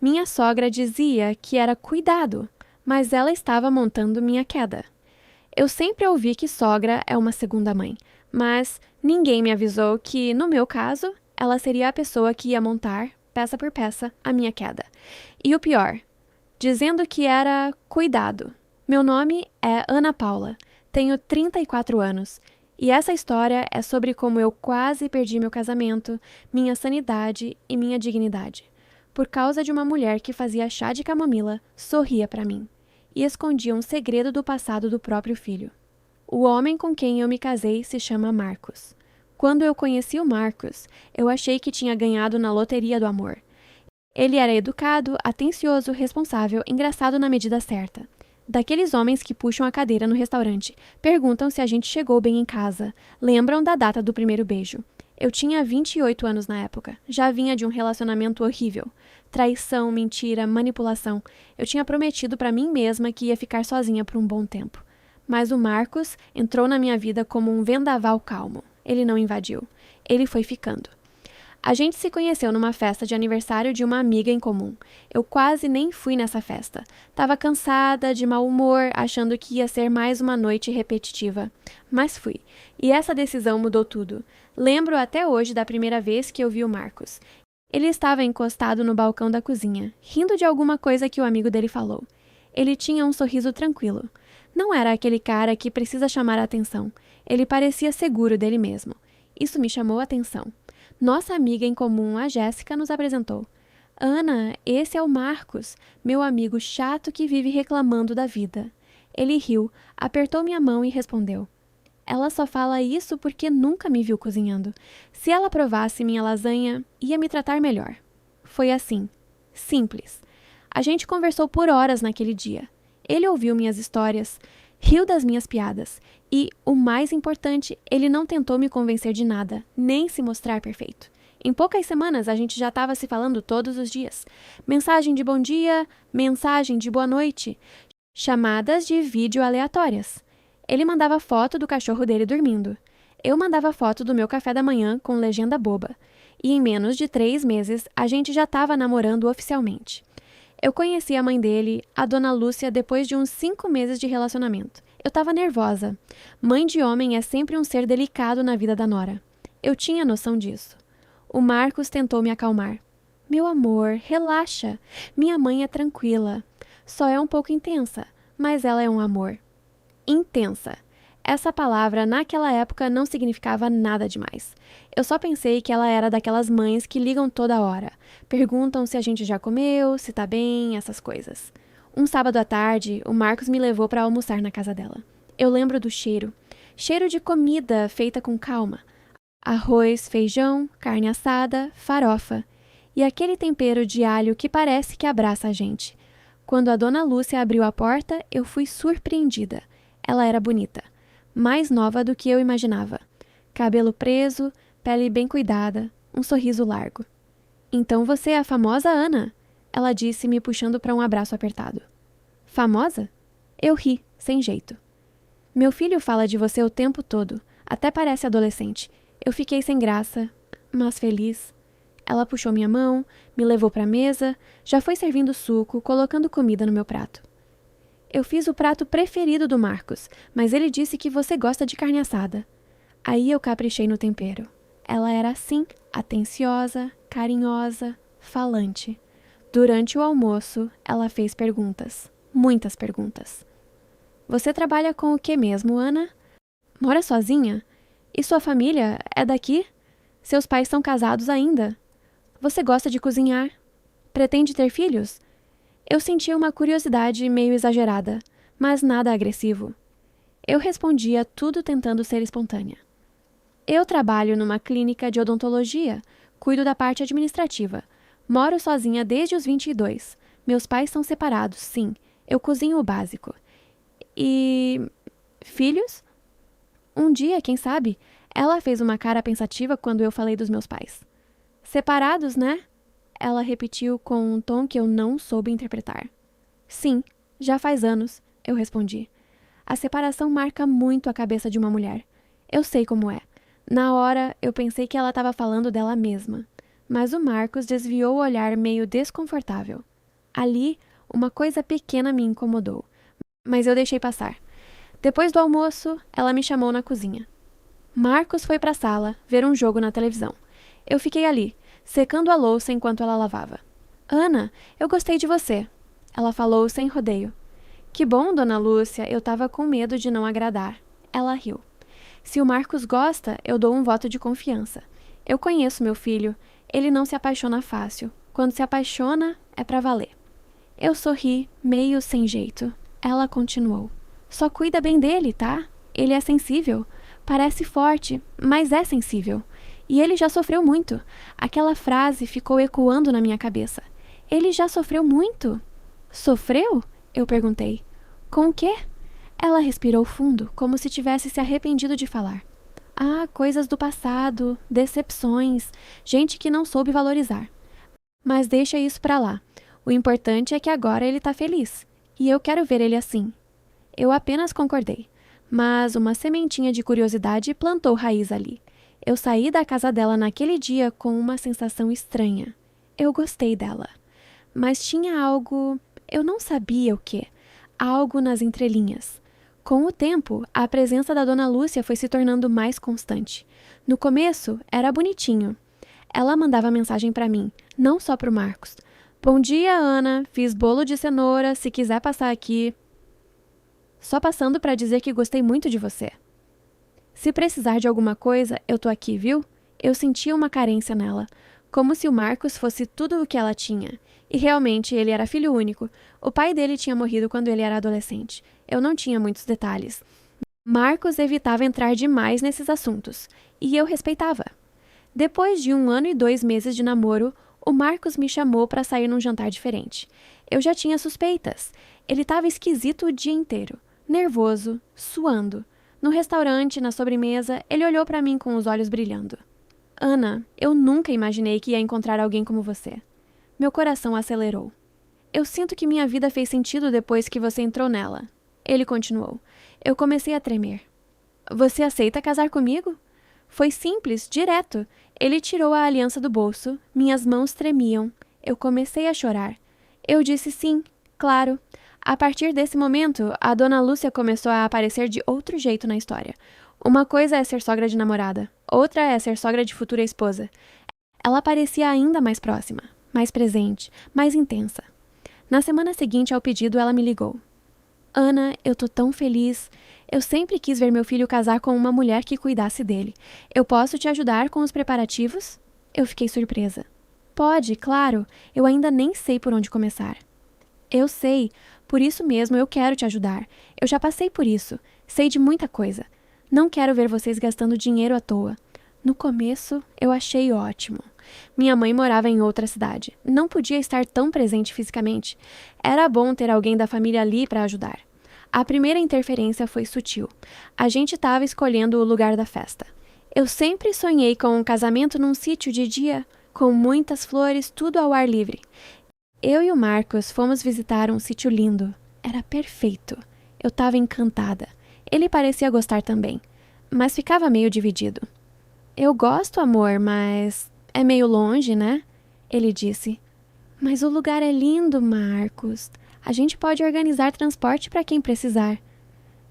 Minha sogra dizia que era cuidado, mas ela estava montando minha queda. Eu sempre ouvi que sogra é uma segunda mãe, mas ninguém me avisou que, no meu caso, ela seria a pessoa que ia montar, peça por peça, a minha queda. E o pior, dizendo que era cuidado. Meu nome é Ana Paula, tenho 34 anos, e essa história é sobre como eu quase perdi meu casamento, minha sanidade e minha dignidade, por causa de uma mulher que fazia chá de camomila, sorria para mim e escondia um segredo do passado do próprio filho. O homem com quem eu me casei se chama Marcos. Quando eu conheci o Marcos, eu achei que tinha ganhado na loteria do amor. Ele era educado, atencioso, responsável, engraçado na medida certa. Daqueles homens que puxam a cadeira no restaurante, perguntam se a gente chegou bem em casa, lembram da data do primeiro beijo. Eu tinha 28 anos na época, já vinha de um relacionamento horrível. Traição, mentira, manipulação. Eu tinha prometido para mim mesma que ia ficar sozinha por um bom tempo. Mas o Marcos entrou na minha vida como um vendaval calmo. Ele não invadiu. Ele foi ficando. A gente se conheceu numa festa de aniversário de uma amiga em comum. Eu quase nem fui nessa festa. Tava cansada, de mau humor, achando que ia ser mais uma noite repetitiva. Mas fui. E essa decisão mudou tudo. Lembro até hoje da primeira vez que eu vi o Marcos. Ele estava encostado no balcão da cozinha, rindo de alguma coisa que o amigo dele falou. Ele tinha um sorriso tranquilo. Não era aquele cara que precisa chamar a atenção. Ele parecia seguro dele mesmo. Isso me chamou a atenção. Nossa amiga em comum, a Jéssica, nos apresentou. Ana, esse é o Marcos, meu amigo chato que vive reclamando da vida. Ele riu, apertou minha mão e respondeu. Ela só fala isso porque nunca me viu cozinhando. Se ela provasse minha lasanha, ia me tratar melhor. Foi assim. Simples. A gente conversou por horas naquele dia. Ele ouviu minhas histórias, riu das minhas piadas e, o mais importante, ele não tentou me convencer de nada, nem se mostrar perfeito. Em poucas semanas, a gente já estava se falando todos os dias. Mensagem de bom dia, mensagem de boa noite, chamadas de vídeo aleatórias. Ele mandava foto do cachorro dele dormindo. Eu mandava foto do meu café da manhã com legenda boba. E em menos de 3 meses, a gente já estava namorando oficialmente. Eu conheci a mãe dele, a dona Lúcia, depois de uns 5 meses de relacionamento. Eu estava nervosa. Mãe de homem é sempre um ser delicado na vida da nora. Eu tinha noção disso. O Marcos tentou me acalmar. Meu amor, relaxa. Minha mãe é tranquila. Só é um pouco intensa, mas ela é um amor. Intensa. Essa palavra, naquela época, não significava nada demais. Eu só pensei que ela era daquelas mães que ligam toda hora. Perguntam se a gente já comeu, se tá bem, essas coisas. Um sábado à tarde, o Marcos me levou para almoçar na casa dela. Eu lembro do cheiro. Cheiro de comida feita com calma. Arroz, feijão, carne assada, farofa. E aquele tempero de alho que parece que abraça a gente. Quando a dona Lúcia abriu a porta, eu fui surpreendida. Ela era bonita. Mais nova do que eu imaginava. Cabelo preso, pele bem cuidada, um sorriso largo. Então você é a famosa Ana? Ela disse, me puxando para um abraço apertado. Famosa? Eu ri, sem jeito. Meu filho fala de você o tempo todo, até parece adolescente. Eu fiquei sem graça, mas feliz. Ela puxou minha mão, me levou para a mesa, já foi servindo suco, colocando comida no meu prato. Eu fiz o prato preferido do Marcos, mas ele disse que você gosta de carne assada. Aí eu caprichei no tempero. Ela era assim, atenciosa, carinhosa, falante. Durante o almoço, ela fez perguntas. Muitas perguntas. Você trabalha com o que mesmo, Ana? Mora sozinha? E sua família é daqui? Seus pais são casados ainda? Você gosta de cozinhar? Pretende ter filhos? Eu sentia uma curiosidade meio exagerada, mas nada agressivo. Eu respondia tudo tentando ser espontânea. Eu trabalho numa clínica de odontologia, cuido da parte administrativa. Moro sozinha desde os 22. Meus pais são separados, sim. Eu cozinho o básico. E... filhos? Um dia, quem sabe? Ela fez uma cara pensativa quando eu falei dos meus pais. Separados, né? Ela repetiu com um tom que eu não soube interpretar. Sim, já faz anos, eu respondi. A separação marca muito a cabeça de uma mulher. Eu sei como é. Na hora, eu pensei que ela estava falando dela mesma. mas o Marcos desviou o olhar meio desconfortável. Ali, uma coisa pequena me incomodou, mas eu deixei passar. Depois do almoço, ela me chamou na cozinha. Marcos foi para a sala ver um jogo na televisão. Eu fiquei ali, secando a louça enquanto ela lavava. Ana, eu gostei de você, ela falou sem rodeio. Que bom, dona Lúcia, eu estava com medo de não agradar. Ela riu. Se o Marcos gosta, eu dou um voto de confiança. Eu conheço meu filho, ele não se apaixona fácil. Quando se apaixona, é para valer. Eu sorri, meio sem jeito. Ela continuou. Só cuida bem dele, tá? Ele é sensível. Parece forte, mas é sensível. E ele já sofreu muito. Aquela frase ficou ecoando na minha cabeça. Ele já sofreu muito? Sofreu? Eu perguntei. Com o quê? Ela respirou fundo, como se tivesse se arrependido de falar. Ah, coisas do passado, decepções, gente que não soube valorizar. Mas deixa isso pra lá. O importante é que agora ele tá feliz. E eu quero ver ele assim. Eu apenas concordei. Mas uma sementinha de curiosidade plantou raiz ali. Eu saí da casa dela naquele dia com uma sensação estranha. Eu gostei dela. Mas tinha algo... eu não sabia o quê. Algo nas entrelinhas. Com o tempo, a presença da dona Lúcia foi se tornando mais constante. No começo, era bonitinho. Ela mandava mensagem para mim, não só para o Marcos. Bom dia, Ana. Fiz bolo de cenoura. Se quiser passar aqui. Só passando para dizer que gostei muito de você. Se precisar de alguma coisa, eu tô aqui, viu? Eu sentia uma carência nela. Como se o Marcos fosse tudo o que ela tinha. E realmente, ele era filho único. O pai dele tinha morrido quando ele era adolescente. Eu não tinha muitos detalhes. Marcos evitava entrar demais nesses assuntos. E eu respeitava. Depois de 1 ano e 2 meses de namoro, o Marcos me chamou para sair num jantar diferente. Eu já tinha suspeitas. Ele estava esquisito o dia inteiro. Nervoso, suando. No restaurante, na sobremesa, ele olhou para mim com os olhos brilhando. Ana, eu nunca imaginei que ia encontrar alguém como você. Meu coração acelerou. Eu sinto que minha vida fez sentido depois que você entrou nela. Ele continuou. Eu comecei a tremer. Você aceita casar comigo? Foi simples, direto. Ele tirou a aliança do bolso. Minhas mãos tremiam. Eu comecei a chorar. Eu disse sim, claro. A partir desse momento, a dona Lúcia começou a aparecer de outro jeito na história. Uma coisa é ser sogra de namorada, outra é ser sogra de futura esposa. Ela parecia ainda mais próxima, mais presente, mais intensa. Na semana seguinte ao pedido, ela me ligou. Ana, eu tô tão feliz. Eu sempre quis ver meu filho casar com uma mulher que cuidasse dele. Eu posso te ajudar com os preparativos? Eu fiquei surpresa. Pode, claro. Eu ainda nem sei por onde começar. Eu sei. Por isso mesmo eu quero te ajudar. Eu já passei por isso. Sei de muita coisa. Não quero ver vocês gastando dinheiro à toa. No começo, eu achei ótimo. Minha mãe morava em outra cidade. Não podia estar tão presente fisicamente. Era bom ter alguém da família ali para ajudar. A primeira interferência foi sutil. A gente estava escolhendo o lugar da festa. Eu sempre sonhei com um casamento num sítio de dia, com muitas flores, tudo ao ar livre. Eu e o Marcos fomos visitar um sítio lindo. Era perfeito. Eu estava encantada. Ele parecia gostar também, mas ficava meio dividido. Eu gosto, amor, mas é meio longe, né? Ele disse. Mas o lugar é lindo, Marcos. A gente pode organizar transporte para quem precisar.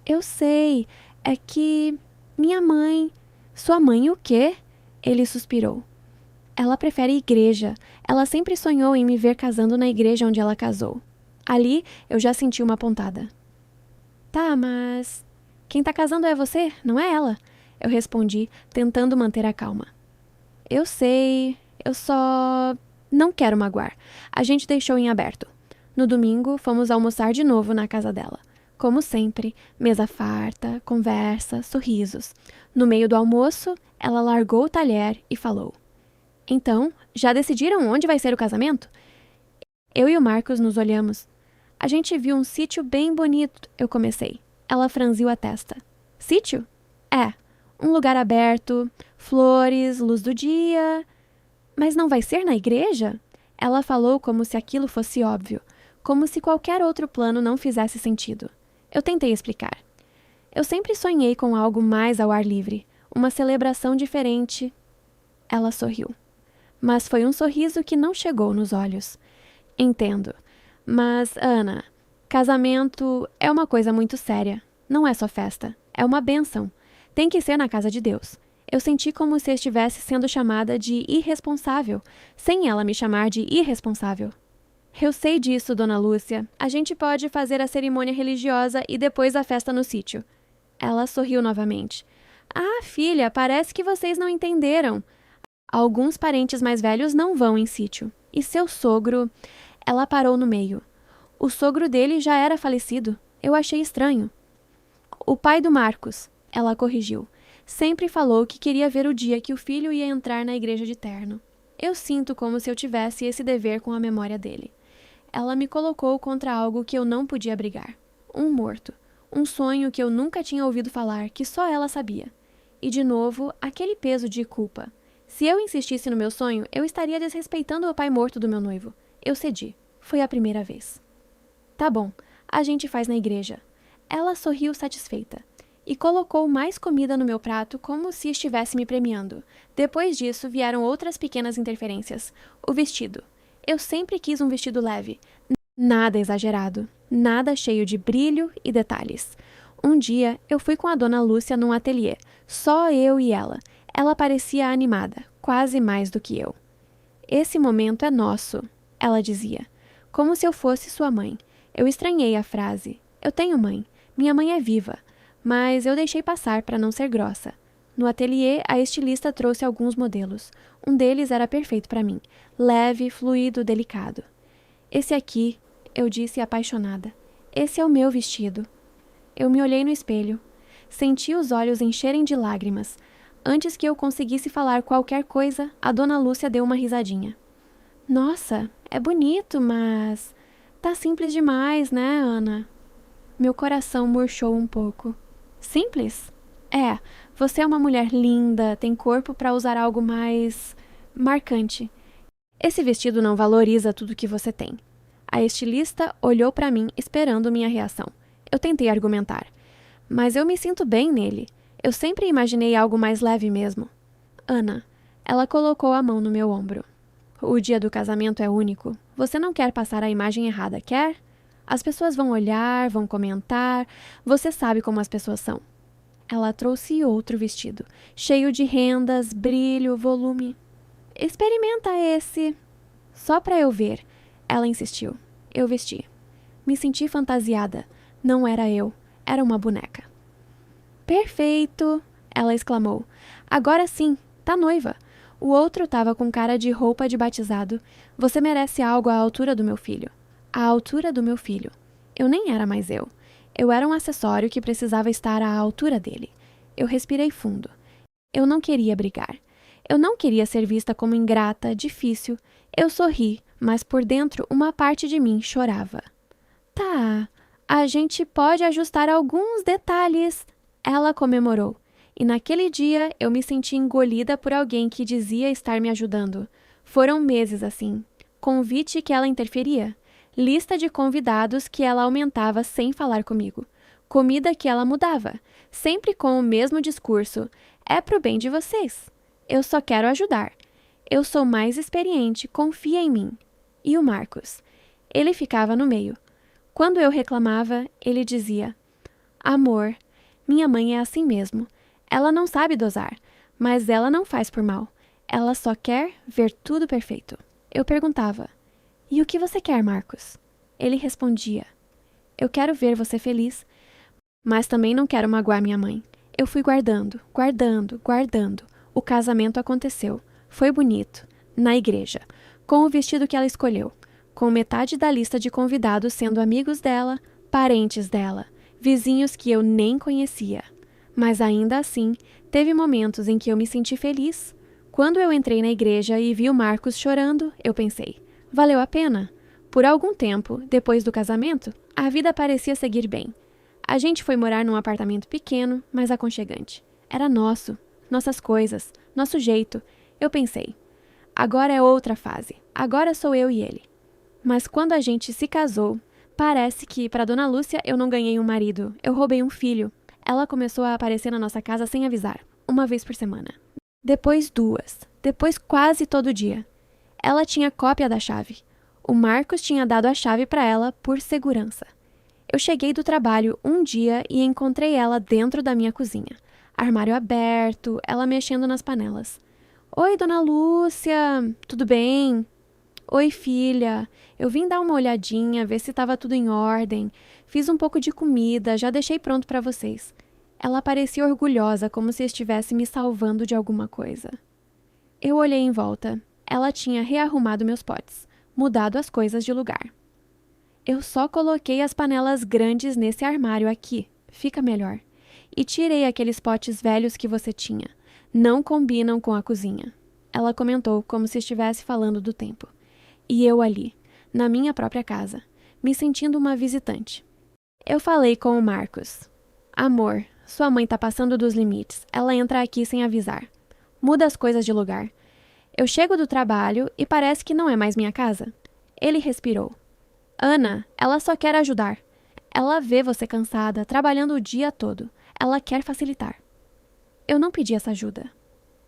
Eu sei, é que minha mãe... Sua mãe o quê? Ele suspirou. Ela prefere igreja. Ela sempre sonhou em me ver casando na igreja onde ela casou. Ali, eu já senti uma pontada. Tá, mas... Quem tá casando é você, não é ela? Eu respondi, tentando manter a calma. Eu sei, eu só... Não quero magoar. A gente deixou em aberto. No domingo, fomos almoçar de novo na casa dela. Como sempre, mesa farta, conversa, sorrisos. No meio do almoço, ela largou o talher e falou. Então, já decidiram onde vai ser o casamento? Eu e o Marcos nos olhamos. A gente viu um sítio bem bonito, eu comecei. Ela franziu a testa. Sítio? É. Um lugar aberto, flores, luz do dia... Mas não vai ser na igreja? Ela falou como se aquilo fosse óbvio, como se qualquer outro plano não fizesse sentido. Eu tentei explicar. Eu sempre sonhei com algo mais ao ar livre, uma celebração diferente. Ela sorriu. mas foi um sorriso que não chegou nos olhos. Entendo. Mas, Ana, casamento é uma coisa muito séria. Não é só festa. É uma bênção. Tem que ser na casa de Deus. Eu senti como se estivesse sendo chamada de irresponsável, sem ela me chamar de irresponsável. Eu sei disso, Dona Lúcia. A gente pode fazer a cerimônia religiosa e depois a festa no sítio. Ela sorriu novamente. Ah, filha, parece que vocês não entenderam. Alguns parentes mais velhos não vão em sítio. E seu sogro... Ela parou no meio. O sogro dele já era falecido. Eu achei estranho. O pai do Marcos, ela corrigiu. Sempre falou que queria ver o dia que o filho ia entrar na igreja de terno. Eu sinto como se eu tivesse esse dever com a memória dele. Ela me colocou contra algo que eu não podia abrigar. Um morto. Um sonho que eu nunca tinha ouvido falar, que só ela sabia. E, de novo, aquele peso de culpa. Se eu insistisse no meu sonho, eu estaria desrespeitando o pai morto do meu noivo. Eu cedi. Foi a primeira vez. Tá bom, a gente faz na igreja. Ela sorriu satisfeita e colocou mais comida no meu prato como se estivesse me premiando. Depois disso, vieram outras pequenas interferências. O vestido. Eu sempre quis um vestido leve. Nada exagerado. Nada cheio de brilho e detalhes. Um dia, eu fui com a Dona Lúcia num ateliê. Só eu e ela. Ela parecia animada, quase mais do que eu. Esse momento é nosso, ela dizia, como se eu fosse sua mãe. Eu estranhei a frase. Eu tenho mãe. Minha mãe é viva. Mas eu deixei passar para não ser grossa. No ateliê, a estilista trouxe alguns modelos. Um deles era perfeito para mim. Leve, fluido, delicado. Esse aqui, eu disse apaixonada. Esse é o meu vestido. Eu me olhei no espelho. Senti os olhos encherem de lágrimas. Antes que eu conseguisse falar qualquer coisa, a Dona Lúcia deu uma risadinha. Nossa, é bonito, mas... Tá simples demais, né, Ana? Meu coração murchou um pouco. Simples? É, você é uma mulher linda, tem corpo para usar algo mais... marcante. Esse vestido não valoriza tudo que você tem. A estilista olhou para mim esperando minha reação. Eu tentei argumentar. Mas eu me sinto bem nele. Eu sempre imaginei algo mais leve mesmo. Ana, ela colocou a mão no meu ombro. O dia do casamento é único. Você não quer passar a imagem errada, quer? As pessoas vão olhar, vão comentar. Você sabe como as pessoas são. Ela trouxe outro vestido, cheio de rendas, brilho, volume. Experimenta esse. Só para eu ver. Ela insistiu. Eu vesti. Me senti fantasiada. Não era eu. Era uma boneca. Perfeito! Ela exclamou. Agora sim, tá noiva. O outro estava com cara de roupa de batizado. Você merece algo à altura do meu filho. À altura do meu filho. Eu nem era mais eu. Eu era um acessório que precisava estar à altura dele. Eu respirei fundo. Eu não queria brigar. Eu não queria ser vista como ingrata, difícil. Eu sorri, mas por dentro uma parte de mim chorava. Tá, a gente pode ajustar alguns detalhes. Ela comemorou. E naquele dia eu me senti engolida por alguém que dizia estar me ajudando. Foram meses assim. Convite que ela interferia. Lista de convidados que ela aumentava sem falar comigo. Comida que ela mudava. Sempre com o mesmo discurso. É pro bem de vocês. Eu só quero ajudar. Eu sou mais experiente, confia em mim. E o Marcos? Ele ficava no meio. Quando eu reclamava, ele dizia: Amor, minha mãe é assim mesmo. Ela não sabe dosar, mas ela não faz por mal. Ela só quer ver tudo perfeito. Eu perguntava: E o que você quer, Marcos? Ele respondia: Eu quero ver você feliz, mas também não quero magoar minha mãe. Eu fui guardando, guardando, guardando. O casamento aconteceu. Foi bonito. Na igreja. Com o vestido que ela escolheu. Com metade da lista de convidados sendo amigos dela, parentes dela, vizinhos que eu nem conhecia. Mas ainda assim, teve momentos em que eu me senti feliz. Quando eu entrei na igreja e vi o Marcos chorando, eu pensei: valeu a pena. Por algum tempo, depois do casamento, a vida parecia seguir bem. A gente foi morar num apartamento pequeno, mas aconchegante. Era nosso, nossas coisas, nosso jeito. Eu pensei: agora é outra fase. Agora sou eu e ele. Mas quando a gente se casou, parece que, para Dona Lúcia, eu não ganhei um marido. Eu roubei um filho. Ela começou a aparecer na nossa casa sem avisar, uma vez por semana. Depois 2, depois quase todo dia. Ela tinha cópia da chave. O Marcos tinha dado a chave para ela por segurança. Eu cheguei do trabalho um dia e encontrei ela dentro da minha cozinha. Armário aberto, ela mexendo nas panelas. Oi, dona Lúcia, tudo bem? Oi, filha. Eu vim dar uma olhadinha, ver se estava tudo em ordem. Fiz um pouco de comida, já deixei pronto para vocês. Ela parecia orgulhosa, como se estivesse me salvando de alguma coisa. Eu olhei em volta. Ela tinha rearrumado meus potes, mudado as coisas de lugar. Eu só coloquei as panelas grandes nesse armário aqui, fica melhor. E tirei aqueles potes velhos que você tinha. Não combinam com a cozinha. Ela comentou como se estivesse falando do tempo. E eu ali, na minha própria casa, me sentindo uma visitante. Eu falei com o Marcos. Amor, sua mãe tá passando dos limites. Ela entra aqui sem avisar. Muda as coisas de lugar. Eu chego do trabalho e parece que não é mais minha casa. Ele respirou. Ana, ela só quer ajudar. Ela vê você cansada, trabalhando o dia todo. Ela quer facilitar. Eu não pedi essa ajuda.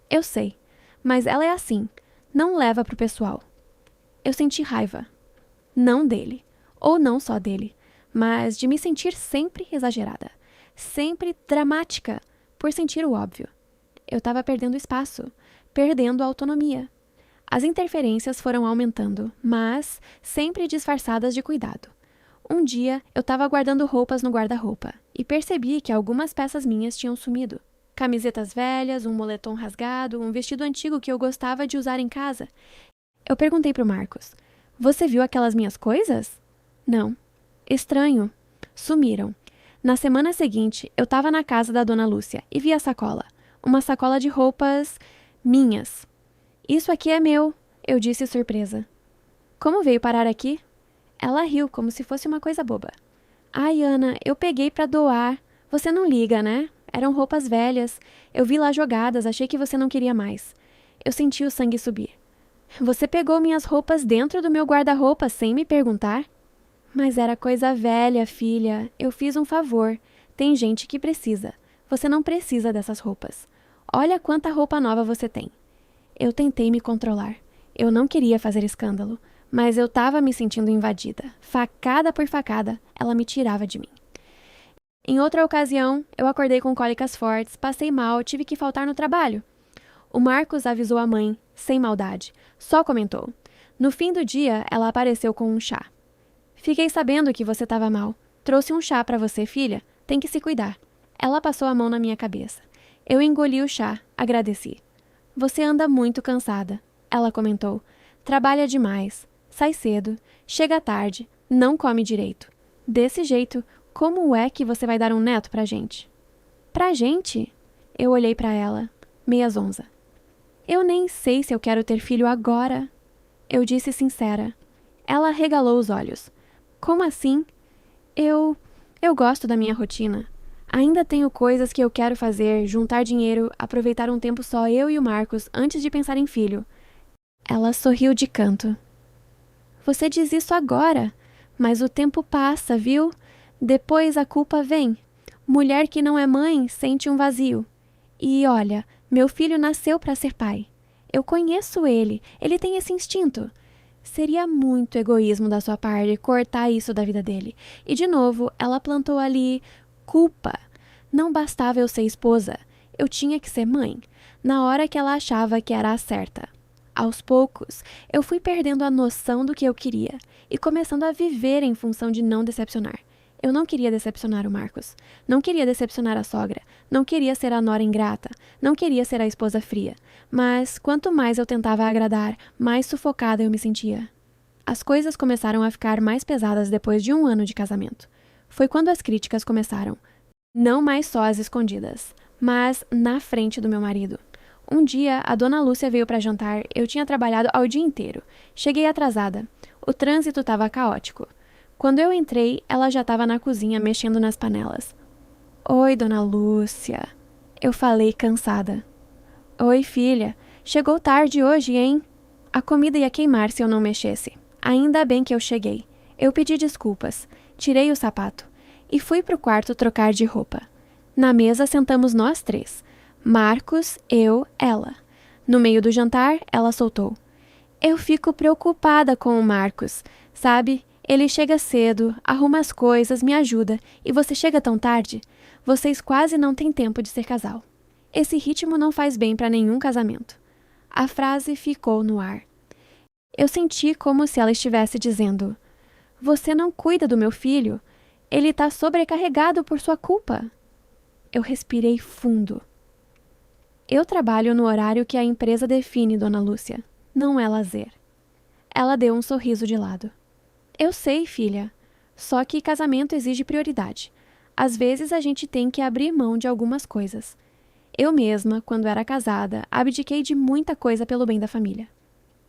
Eu sei, mas ela é assim. Não leva pro pessoal. Eu senti raiva. Não dele, ou não só dele, mas de me sentir sempre exagerada. Sempre dramática, por sentir o óbvio. Eu estava perdendo espaço, perdendo a autonomia. As interferências foram aumentando, mas sempre disfarçadas de cuidado. Um dia, eu estava guardando roupas no guarda-roupa e percebi que algumas peças minhas tinham sumido. Camisetas velhas, um moletom rasgado, um vestido antigo que eu gostava de usar em casa. Eu perguntei pro Marcos, você viu aquelas minhas coisas? Não. Estranho. Sumiram. Na semana seguinte, eu estava na casa da dona Lúcia e vi a sacola. Uma sacola de roupas minhas. Isso aqui é meu, eu disse surpresa. Como veio parar aqui? Ela riu como se fosse uma coisa boba. Ai, Ana, eu peguei pra doar. Você não liga, né? Eram roupas velhas. Eu vi lá jogadas, achei que você não queria mais. Eu senti o sangue subir. Você pegou minhas roupas dentro do meu guarda-roupa sem me perguntar? Mas era coisa velha, filha. Eu fiz um favor. Tem gente que precisa. Você não precisa dessas roupas. Olha quanta roupa nova você tem. Eu tentei me controlar. Eu não queria fazer escândalo, mas eu estava me sentindo invadida. Facada por facada, ela me tirava de mim. Em outra ocasião, eu acordei com cólicas fortes, passei mal, tive que faltar no trabalho. O Marcos avisou a mãe, sem maldade. Só comentou. No fim do dia, ela apareceu com um chá. Fiquei sabendo que você estava mal. Trouxe um chá para você, filha. Tem que se cuidar. Ela passou a mão na minha cabeça. Eu engoli o chá, agradeci. Você anda muito cansada, ela comentou. Trabalha demais, sai cedo, chega tarde, não come direito. Desse jeito, como é que você vai dar um neto pra gente? Pra gente? Eu olhei pra ela, meia zonza. Eu nem sei se eu quero ter filho agora. Eu disse sincera. Ela regalou os olhos. Como assim? Eu gosto da minha rotina. Ainda tenho coisas que eu quero fazer, juntar dinheiro, aproveitar um tempo só eu e o Marcos antes de pensar em filho. Ela sorriu de canto. Você diz isso agora, mas o tempo passa, viu? Depois a culpa vem. Mulher que não é mãe sente um vazio. E olha, meu filho nasceu para ser pai. Eu conheço ele tem esse instinto. Seria muito egoísmo da sua parte cortar isso da vida dele. E de novo, ela plantou ali culpa. Não bastava eu ser esposa, eu tinha que ser mãe, na hora que ela achava que era a certa. Aos poucos, eu fui perdendo a noção do que eu queria e começando a viver em função de não decepcionar. Eu não queria decepcionar o Marcos, não queria decepcionar a sogra, não queria ser a nora ingrata, não queria ser a esposa fria. Mas, quanto mais eu tentava agradar, mais sufocada eu me sentia. As coisas começaram a ficar mais pesadas depois de 1 ano de casamento. Foi quando as críticas começaram. Não mais só as escondidas, mas na frente do meu marido. Um dia, a dona Lúcia veio para jantar, eu tinha trabalhado ao dia inteiro. Cheguei atrasada. O trânsito estava caótico. Quando eu entrei, ela já estava na cozinha mexendo nas panelas. Oi, dona Lúcia. Eu falei cansada. Oi, filha. Chegou tarde hoje, hein? A comida ia queimar se eu não mexesse. Ainda bem que eu cheguei. Eu pedi desculpas. Tirei o sapato. E fui pro quarto trocar de roupa. Na mesa sentamos nós 3. Marcos, eu, ela. No meio do jantar, ela soltou. Eu fico preocupada com o Marcos, sabe? Ele chega cedo, arruma as coisas, me ajuda, e você chega tão tarde? Vocês quase não têm tempo de ser casal. Esse ritmo não faz bem para nenhum casamento. A frase ficou no ar. Eu senti como se ela estivesse dizendo: você não cuida do meu filho. Ele está sobrecarregado por sua culpa. Eu respirei fundo. Eu trabalho no horário que a empresa define, Dona Lúcia. Não é lazer. Ela deu um sorriso de lado. Eu sei, filha. Só que casamento exige prioridade. Às vezes a gente tem que abrir mão de algumas coisas. Eu mesma, quando era casada, abdiquei de muita coisa pelo bem da família.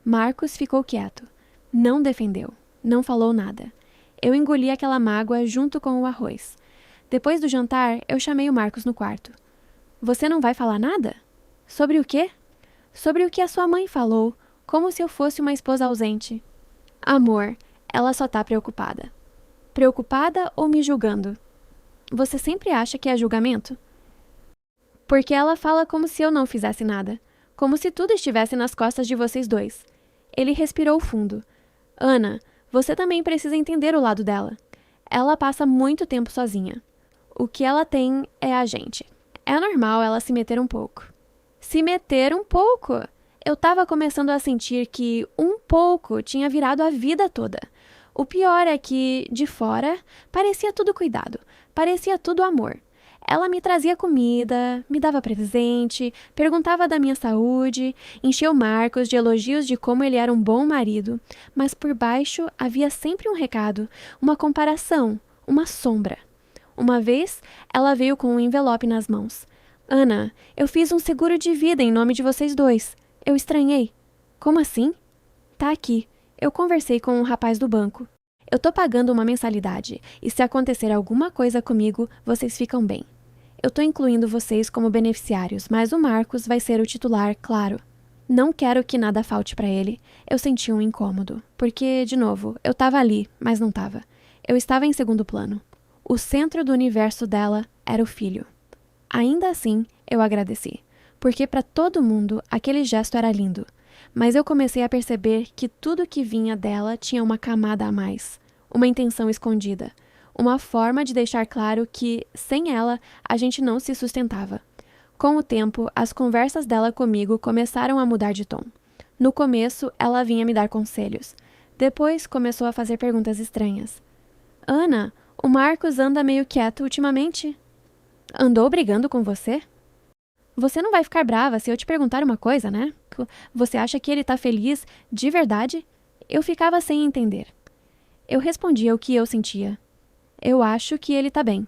Marcos ficou quieto. Não defendeu. Não falou nada. Eu engoli aquela mágoa junto com o arroz. Depois do jantar, eu chamei o Marcos no quarto. Você não vai falar nada? Sobre o quê? Sobre o que a sua mãe falou, como se eu fosse uma esposa ausente. Amor, ela só tá preocupada. Preocupada ou me julgando? Você sempre acha que é julgamento? Porque ela fala como se eu não fizesse nada. Como se tudo estivesse nas costas de vocês dois. Ele respirou fundo. Ana, você também precisa entender o lado dela. Ela passa muito tempo sozinha. O que ela tem é a gente. É normal ela se meter um pouco. Se meter um pouco? Eu estava começando a sentir que um pouco tinha virado a vida toda. O pior é que, de fora, parecia tudo cuidado, parecia tudo amor. Ela me trazia comida, me dava presente, perguntava da minha saúde, encheu Marcos de elogios de como ele era um bom marido, mas por baixo havia sempre um recado, uma comparação, uma sombra. Uma vez, ela veio com um envelope nas mãos. Ana, eu fiz um seguro de vida em nome de vocês dois. Eu estranhei. Como assim? Tá aqui. Eu conversei com um rapaz do banco. Eu tô pagando uma mensalidade, e se acontecer alguma coisa comigo, vocês ficam bem. Eu tô incluindo vocês como beneficiários, mas o Marcos vai ser o titular, claro. Não quero que nada falte pra ele. Eu senti um incômodo, porque, de novo, eu tava ali, mas não tava. Eu estava em segundo plano. O centro do universo dela era o filho. Ainda assim, eu agradeci, porque para todo mundo aquele gesto era lindo, mas eu comecei a perceber que tudo que vinha dela tinha uma camada a mais, uma intenção escondida, uma forma de deixar claro que, sem ela, a gente não se sustentava. Com o tempo, as conversas dela comigo começaram a mudar de tom. No começo, ela vinha me dar conselhos. Depois, começou a fazer perguntas estranhas. Ana, o Marcos anda meio quieto ultimamente. Andou brigando com você? Você não vai ficar brava se eu te perguntar uma coisa, né? Você acha que ele tá feliz de verdade? Eu ficava sem entender. Eu respondia o que eu sentia. Eu acho que ele tá bem.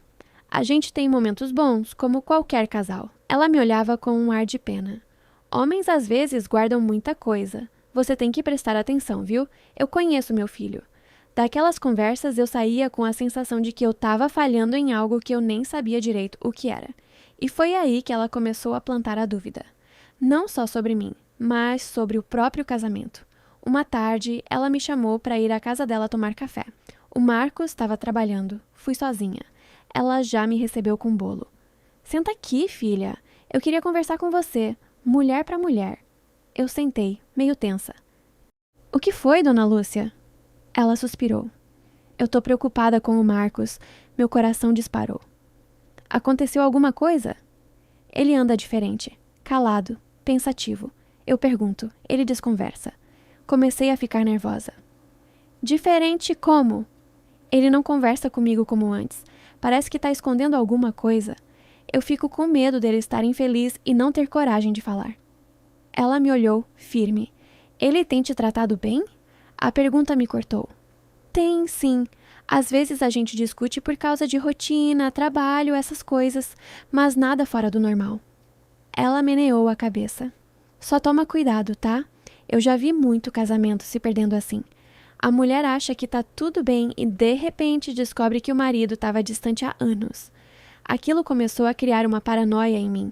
A gente tem momentos bons, como qualquer casal. Ela me olhava com um ar de pena. Homens às vezes guardam muita coisa. Você tem que prestar atenção, viu? Eu conheço meu filho. Daquelas conversas eu saía com a sensação de que eu estava falhando em algo que eu nem sabia direito o que era. E foi aí que ela começou a plantar a dúvida. Não só sobre mim, mas sobre o próprio casamento. Uma tarde, ela me chamou para ir à casa dela tomar café. O Marcos estava trabalhando. Fui sozinha. Ela já me recebeu com bolo. Senta aqui, filha. Eu queria conversar com você. Mulher para mulher. Eu sentei, meio tensa. O que foi, Dona Lúcia? Ela suspirou. Eu tô preocupada com o Marcos. Meu coração disparou. Aconteceu alguma coisa? Ele anda diferente. Calado. Pensativo. Eu pergunto. Ele desconversa. Comecei a ficar nervosa. Diferente como? Ele não conversa comigo como antes. Parece que tá escondendo alguma coisa. Eu fico com medo dele estar infeliz e não ter coragem de falar. Ela me olhou, firme. Ele tem te tratado bem? A pergunta me cortou. Tem, sim. Às vezes a gente discute por causa de rotina, trabalho, essas coisas, mas nada fora do normal. Ela meneou a cabeça. Só toma cuidado, tá? Eu já vi muito casamento se perdendo assim. A mulher acha que tá tudo bem e de repente descobre que o marido estava distante há anos. Aquilo começou a criar uma paranoia em mim.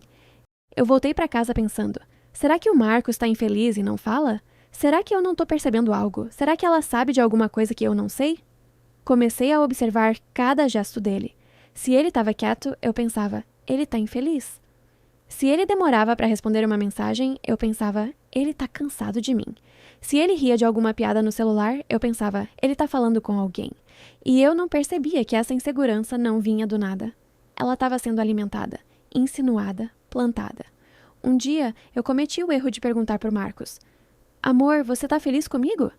Eu voltei para casa pensando, será que o Marcos está infeliz e não fala? Será que eu não estou percebendo algo? Será que ela sabe de alguma coisa que eu não sei? Comecei a observar cada gesto dele. Se ele estava quieto, eu pensava, ele está infeliz. Se ele demorava para responder uma mensagem, eu pensava, ele está cansado de mim. Se ele ria de alguma piada no celular, eu pensava, ele tá falando com alguém. E eu não percebia que essa insegurança não vinha do nada. Ela estava sendo alimentada, insinuada, plantada. Um dia, eu cometi o erro de perguntar pro Marcos: Amor, você tá feliz comigo?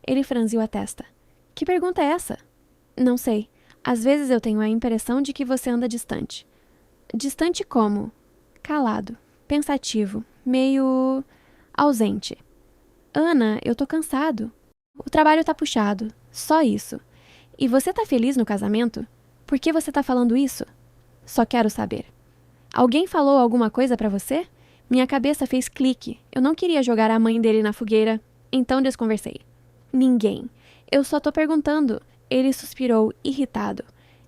Ele franziu a testa. Que pergunta é essa? Não sei. Às vezes eu tenho a impressão de que você anda distante. Distante como? Calado, pensativo, meio ausente. Ana, eu tô cansado. O trabalho tá puxado. Só isso. E você tá feliz no casamento? Por que você tá falando isso? Só quero saber. Alguém falou alguma coisa pra você? Minha cabeça fez clique. Eu não queria jogar a mãe dele na fogueira, então desconversei. Ninguém. Eu só tô perguntando. Ele suspirou, irritado.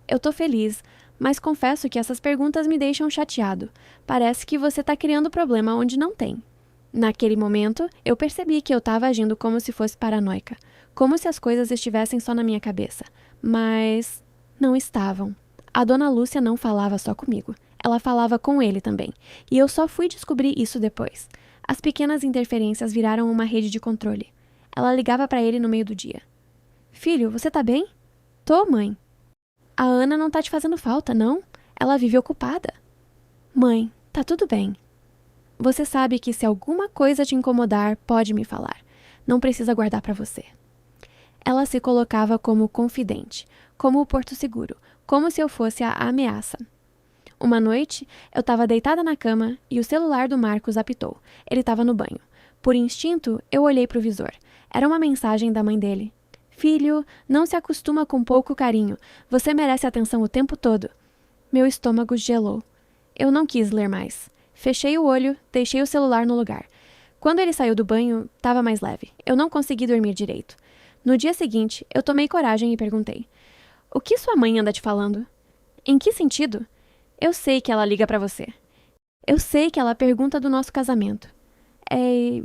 Eu tô feliz, mas confesso que essas perguntas me deixam chateado. Parece que você tá criando problema onde não tem. Naquele momento, eu percebi que eu estava agindo como se fosse paranoica, como se as coisas estivessem só na minha cabeça. Mas não estavam. A dona Lúcia não falava só comigo. Ela falava com ele também. E eu só fui descobrir isso depois. As pequenas interferências viraram uma rede de controle. Ela ligava para ele no meio do dia. Filho, você tá bem? Tô, mãe. A Ana não tá te fazendo falta, não? Ela vive ocupada. Mãe, tá tudo bem. Você sabe que se alguma coisa te incomodar, pode me falar. Não precisa guardar para você. Ela se colocava como confidente, como o porto seguro, como se eu fosse a ameaça. Uma noite, eu estava deitada na cama e o celular do Marcos apitou. Ele estava no banho. Por instinto, eu olhei para o visor. Era uma mensagem da mãe dele. Filho, não se acostuma com pouco carinho. Você merece atenção o tempo todo. Meu estômago gelou. Eu não quis ler mais. Fechei o olho, deixei o celular no lugar. Quando ele saiu do banho, estava mais leve. Eu não consegui dormir direito. No dia seguinte, eu tomei coragem e perguntei: O que sua mãe anda te falando? Em que sentido? Eu sei que ela liga pra você. Eu sei que ela pergunta do nosso casamento.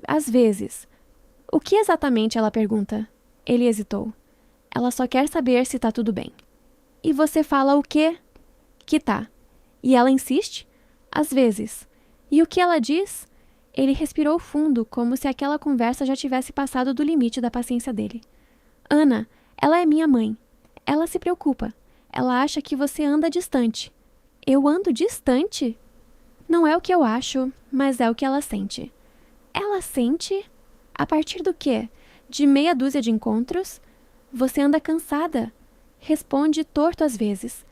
Às vezes. O que exatamente ela pergunta? Ele hesitou. Ela só quer saber se tá tudo bem. E você fala o quê? Que tá. E ela insiste? Às vezes. E o que ela diz? Ele respirou fundo, como se aquela conversa já tivesse passado do limite da paciência dele. Ana, ela é minha mãe. Ela se preocupa. Ela acha que você anda distante. Eu ando distante? Não é o que eu acho, mas é o que ela sente. Ela sente? A partir do quê? De meia dúzia de encontros? Você anda cansada. Responde torto às vezes.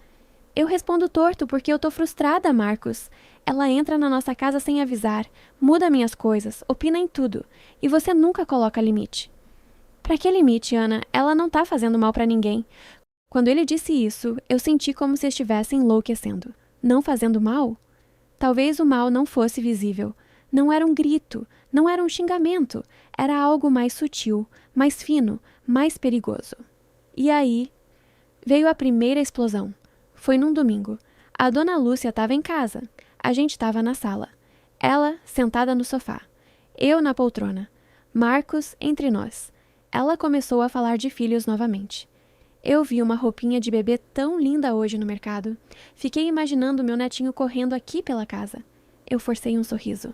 Eu respondo torto porque eu tô frustrada, Marcos. Ela entra na nossa casa sem avisar, muda minhas coisas, opina em tudo. E você nunca coloca limite. Pra que limite, Ana? Ela não tá fazendo mal pra ninguém. Quando ele disse isso, eu senti como se estivesse enlouquecendo. Não fazendo mal? Talvez o mal não fosse visível. Não era um grito, não era um xingamento. Era algo mais sutil, mais fino, mais perigoso. E aí, veio a primeira explosão. Foi num domingo. A dona Lúcia estava em casa. A gente estava na sala. Ela sentada no sofá. Eu na poltrona. Marcos entre nós. Ela começou a falar de filhos novamente. Eu vi uma roupinha de bebê tão linda hoje no mercado. Fiquei imaginando meu netinho correndo aqui pela casa. Eu forcei um sorriso.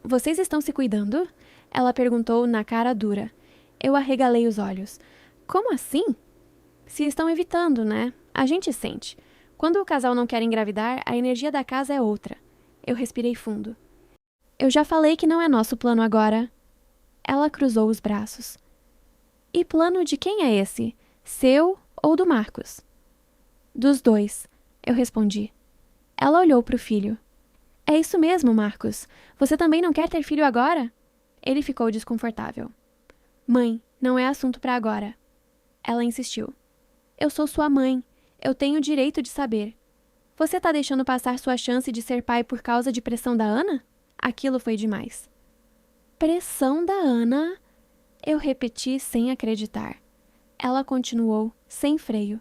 Vocês estão se cuidando? Ela perguntou na cara dura. Eu arregalei os olhos. Como assim? Se estão evitando, né? A gente sente. Quando o casal não quer engravidar, a energia da casa é outra. Eu respirei fundo. Eu já falei que não é nosso plano agora. Ela cruzou os braços. E plano de quem é esse? Seu ou do Marcos? Dos dois, eu respondi. Ela olhou para o filho. É isso mesmo, Marcos. Você também não quer ter filho agora? Ele ficou desconfortável. Mãe, não é assunto para agora. Ela insistiu. Eu sou sua mãe. Eu tenho o direito de saber. Você tá deixando passar sua chance de ser pai por causa de pressão da Ana? Aquilo foi demais. Pressão da Ana? Eu repeti sem acreditar. Ela continuou, sem freio.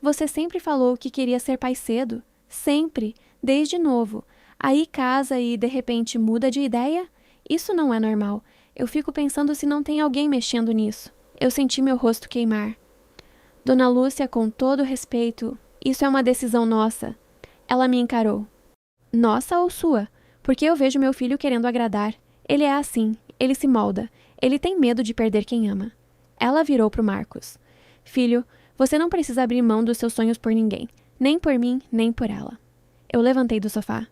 Você sempre falou que queria ser pai cedo. Sempre, desde novo. Aí casa e, de repente, muda de ideia? Isso não é normal. Eu fico pensando se não tem alguém mexendo nisso. Eu senti meu rosto queimar. Dona Lúcia, com todo respeito, isso é uma decisão nossa. Ela me encarou. Nossa ou sua? Porque eu vejo meu filho querendo agradar. Ele é assim, Ele se molda. Ele tem medo de perder quem ama. Ela virou para o Marcos. Filho, você não precisa abrir mão dos seus sonhos por ninguém. Nem por mim, nem por ela. Eu levantei do sofá.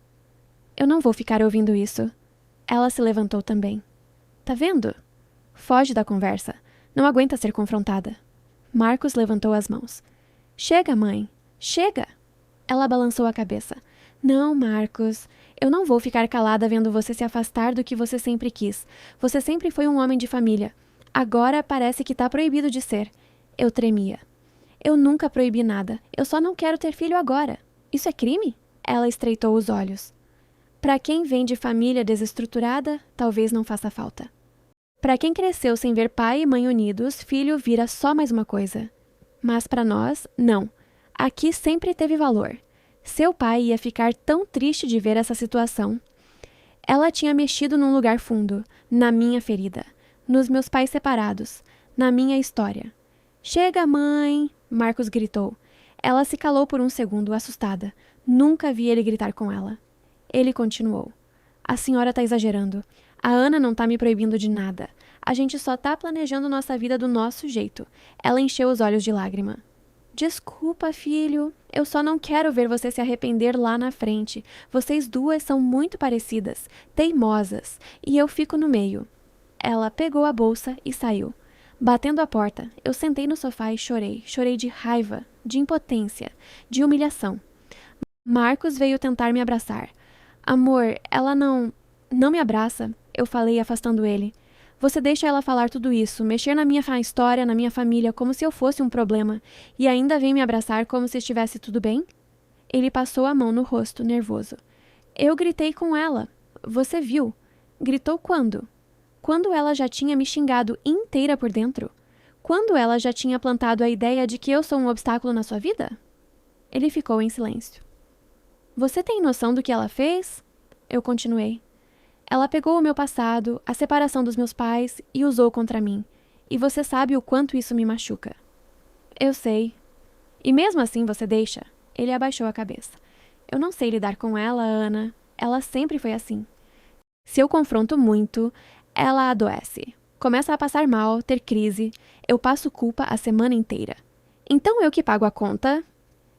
Eu não vou ficar ouvindo isso. Ela se levantou também. Tá vendo? Foge da conversa. Não aguenta ser confrontada. Marcos levantou as mãos. Chega, mãe. Chega! Ela balançou a cabeça. Não, Marcos. Eu não vou ficar calada vendo você se afastar do que você sempre quis. Você sempre foi um homem de família. Agora parece que tá proibido de ser. Eu tremia. Eu nunca proibi nada. Eu só não quero ter filho agora. Isso é crime? Ela estreitou os olhos. Para quem vem de família desestruturada, talvez não faça falta. Para quem cresceu sem ver pai e mãe unidos, filho vira só mais uma coisa. Mas para nós, não. Aqui sempre teve valor. Seu pai ia ficar tão triste de ver essa situação. Ela tinha mexido num lugar fundo, na minha ferida, nos meus pais separados, na minha história. Chega, mãe! Marcos gritou. Ela se calou por um segundo, assustada. Nunca vi ele gritar com ela. Ele continuou. A senhora tá exagerando. A Ana não tá me proibindo de nada. A gente só tá planejando nossa vida do nosso jeito. Ela encheu os olhos de lágrima. Desculpa, filho. Eu só não quero ver você se arrepender lá na frente. Vocês duas são muito parecidas, teimosas, e eu fico no meio. Ela pegou a bolsa e saiu. Batendo a porta, eu sentei no sofá e chorei. Chorei de raiva, de impotência, de humilhação. Marcos veio tentar me abraçar. Amor, ela não me abraça, eu falei afastando ele. Você deixa ela falar tudo isso, mexer na minha história, na minha família, como se eu fosse um problema, e ainda vem me abraçar como se estivesse tudo bem? Ele passou a mão no rosto, nervoso. Eu gritei com ela. Você viu? Gritou quando? Quando ela já tinha me xingado inteira por dentro? Quando ela já tinha plantado a ideia de que eu sou um obstáculo na sua vida? Ele ficou em silêncio. Você tem noção do que ela fez? Eu continuei. Ela pegou o meu passado, a separação dos meus pais e usou contra mim. E você sabe o quanto isso me machuca. Eu sei. E mesmo assim você deixa? Ele abaixou a cabeça. Eu não sei lidar com ela, Ana. Ela sempre foi assim. Se eu confronto muito, ela adoece. Começa a passar mal, ter crise. Eu passo culpa a semana inteira. Então eu que pago a conta?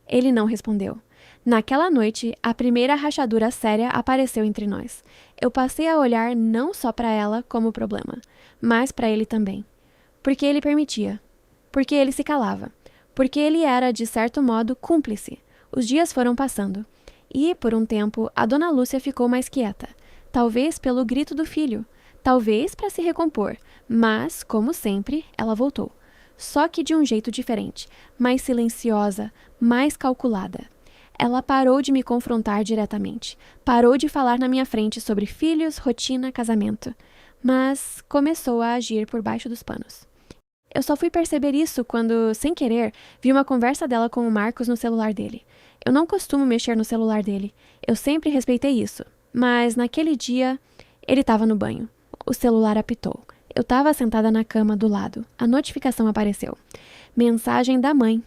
Ele não respondeu. Naquela noite, a primeira rachadura séria apareceu entre nós. Eu passei a olhar não só para ela como problema, mas para ele também. Porque ele permitia. Porque ele se calava. Porque ele era, de certo modo, cúmplice. Os dias foram passando. E, por um tempo, a dona Lúcia ficou mais quieta. Talvez pelo grito do filho. Talvez para se recompor. Mas, como sempre, ela voltou. Só que de um jeito diferente. Mais silenciosa, mais calculada. Ela parou de me confrontar diretamente. Parou de falar na minha frente sobre filhos, rotina, casamento. Mas começou a agir por baixo dos panos. Eu só fui perceber isso quando, sem querer, vi uma conversa dela com o Marcos no celular dele. Eu não costumo mexer no celular dele. Eu sempre respeitei isso. Mas naquele dia, ele estava no banho. O celular apitou. Eu estava sentada na cama do lado. A notificação apareceu. Mensagem da mãe.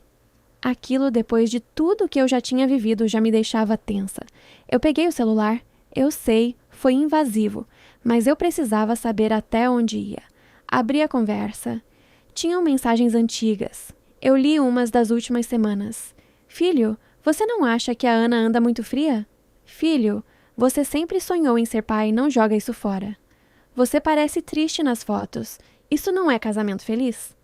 Aquilo, depois de tudo que eu já tinha vivido, já me deixava tensa. Eu peguei o celular. Eu sei, foi invasivo, mas eu precisava saber até onde ia. Abri a conversa. Tinham mensagens antigas. Eu li umas das últimas semanas. Filho, você não acha que a Ana anda muito fria? Filho, você sempre sonhou em ser pai, não joga isso fora. Você parece triste nas fotos. Isso não é casamento feliz?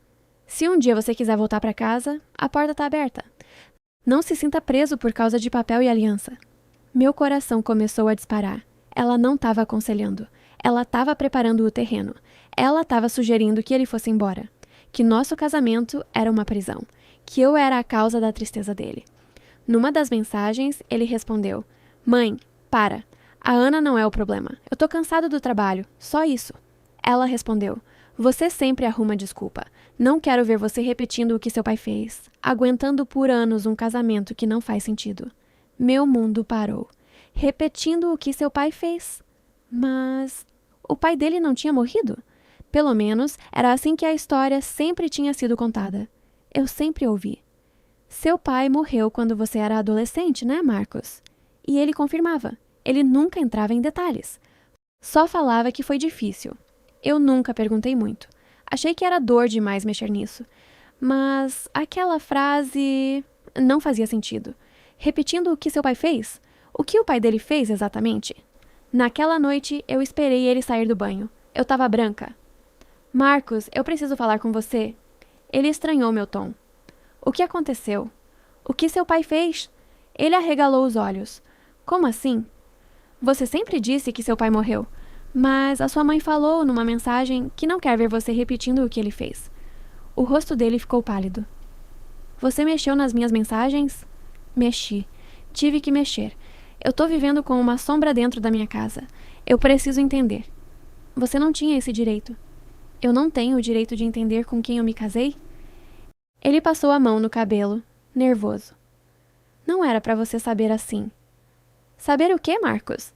Se um dia você quiser voltar para casa, a porta está aberta. Não se sinta preso por causa de papel e aliança. Meu coração começou a disparar. Ela não estava aconselhando. Ela estava preparando o terreno. Ela estava sugerindo que ele fosse embora. Que nosso casamento era uma prisão. Que eu era a causa da tristeza dele. Numa das mensagens, ele respondeu: Mãe, para. A Ana não é o problema. Eu tô cansado do trabalho. Só isso. Ela respondeu: Você sempre arruma desculpa. Não quero ver você repetindo o que seu pai fez. Aguentando por anos um casamento que não faz sentido. Meu mundo parou. Repetindo o que seu pai fez. Mas o pai dele não tinha morrido? Pelo menos era assim que a história sempre tinha sido contada. Eu sempre ouvi. Seu pai morreu quando você era adolescente, né, Marcos? E ele confirmava. Ele nunca entrava em detalhes. Só falava que foi difícil. Eu nunca perguntei muito. Achei que era dor demais mexer nisso. Mas aquela frase não fazia sentido. Repetindo o que seu pai fez? O que o pai dele fez exatamente? Naquela noite, eu esperei ele sair do banho. Eu tava branca. Marcos, eu preciso falar com você. Ele estranhou meu tom. O que aconteceu? O que seu pai fez? Ele arregalou os olhos. Como assim? Você sempre disse que seu pai morreu, mas a sua mãe falou numa mensagem que não quer ver você repetindo o que ele fez. O rosto dele ficou pálido. Você mexeu nas minhas mensagens? Mexi. Tive que mexer. Eu tô vivendo com uma sombra dentro da minha casa. Eu preciso entender. Você não tinha esse direito. Eu não tenho o direito de entender com quem eu me casei? Ele passou a mão no cabelo, nervoso. Não era pra você saber assim. Saber o quê, Marcos?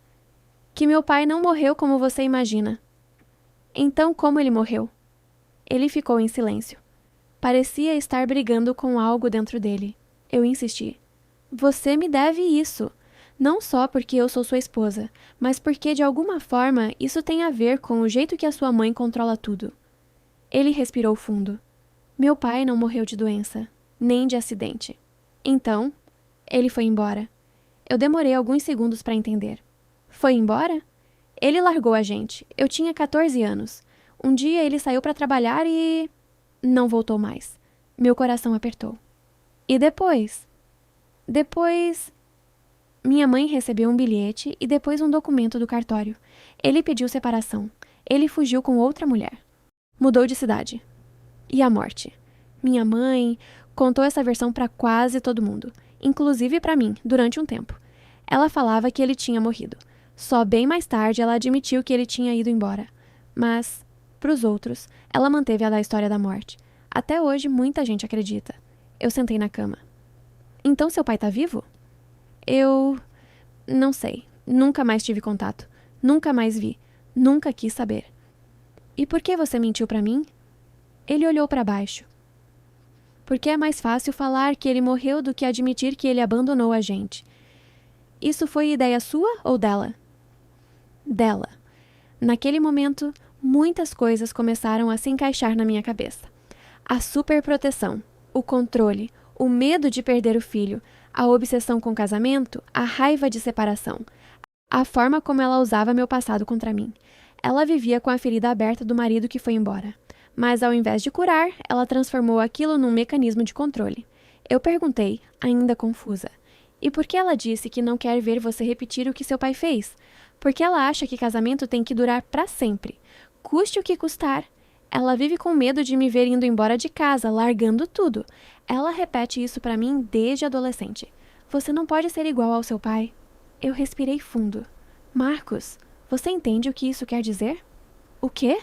Que meu pai não morreu como você imagina. Então, como ele morreu? Ele ficou em silêncio. Parecia estar brigando com algo dentro dele. Eu insisti. Você me deve isso. Não só porque eu sou sua esposa, mas porque, de alguma forma, isso tem a ver com o jeito que a sua mãe controla tudo. Ele respirou fundo. Meu pai não morreu de doença, nem de acidente. Então, ele foi embora. Eu demorei alguns segundos para entender. Foi embora? Ele largou a gente. Eu tinha 14 anos. Um dia ele saiu para trabalhar e... não voltou mais. Meu coração apertou. E depois? Depois... Minha mãe recebeu um bilhete e depois um documento do cartório. Ele pediu separação. Ele fugiu com outra mulher. Mudou de cidade. E a morte? Minha mãe contou essa versão para quase todo mundo, inclusive para mim, durante um tempo. Ela falava que ele tinha morrido. Só bem mais tarde ela admitiu que ele tinha ido embora. Mas, para os outros, ela manteve a da história da morte. Até hoje, muita gente acredita. Eu sentei na cama. Então seu pai tá vivo? Eu... não sei. Nunca mais tive contato. Nunca mais vi. Nunca quis saber. E por que você mentiu para mim? Ele olhou para baixo. Porque é mais fácil falar que ele morreu do que admitir que ele abandonou a gente. Isso foi ideia sua ou dela? Dela. Naquele momento, muitas coisas começaram a se encaixar na minha cabeça. A superproteção, o controle, o medo de perder o filho, a obsessão com o casamento, a raiva de separação, a forma como ela usava meu passado contra mim. Ela vivia com a ferida aberta do marido que foi embora. Mas ao invés de curar, ela transformou aquilo num mecanismo de controle. Eu perguntei, ainda confusa. E por que ela disse que não quer ver você repetir o que seu pai fez? Porque ela acha que casamento tem que durar para sempre. Custe o que custar. Ela vive com medo de me ver indo embora de casa, largando tudo. Ela repete isso para mim desde adolescente. Você não pode ser igual ao seu pai. Eu respirei fundo. Marcos, você entende o que isso quer dizer? O quê?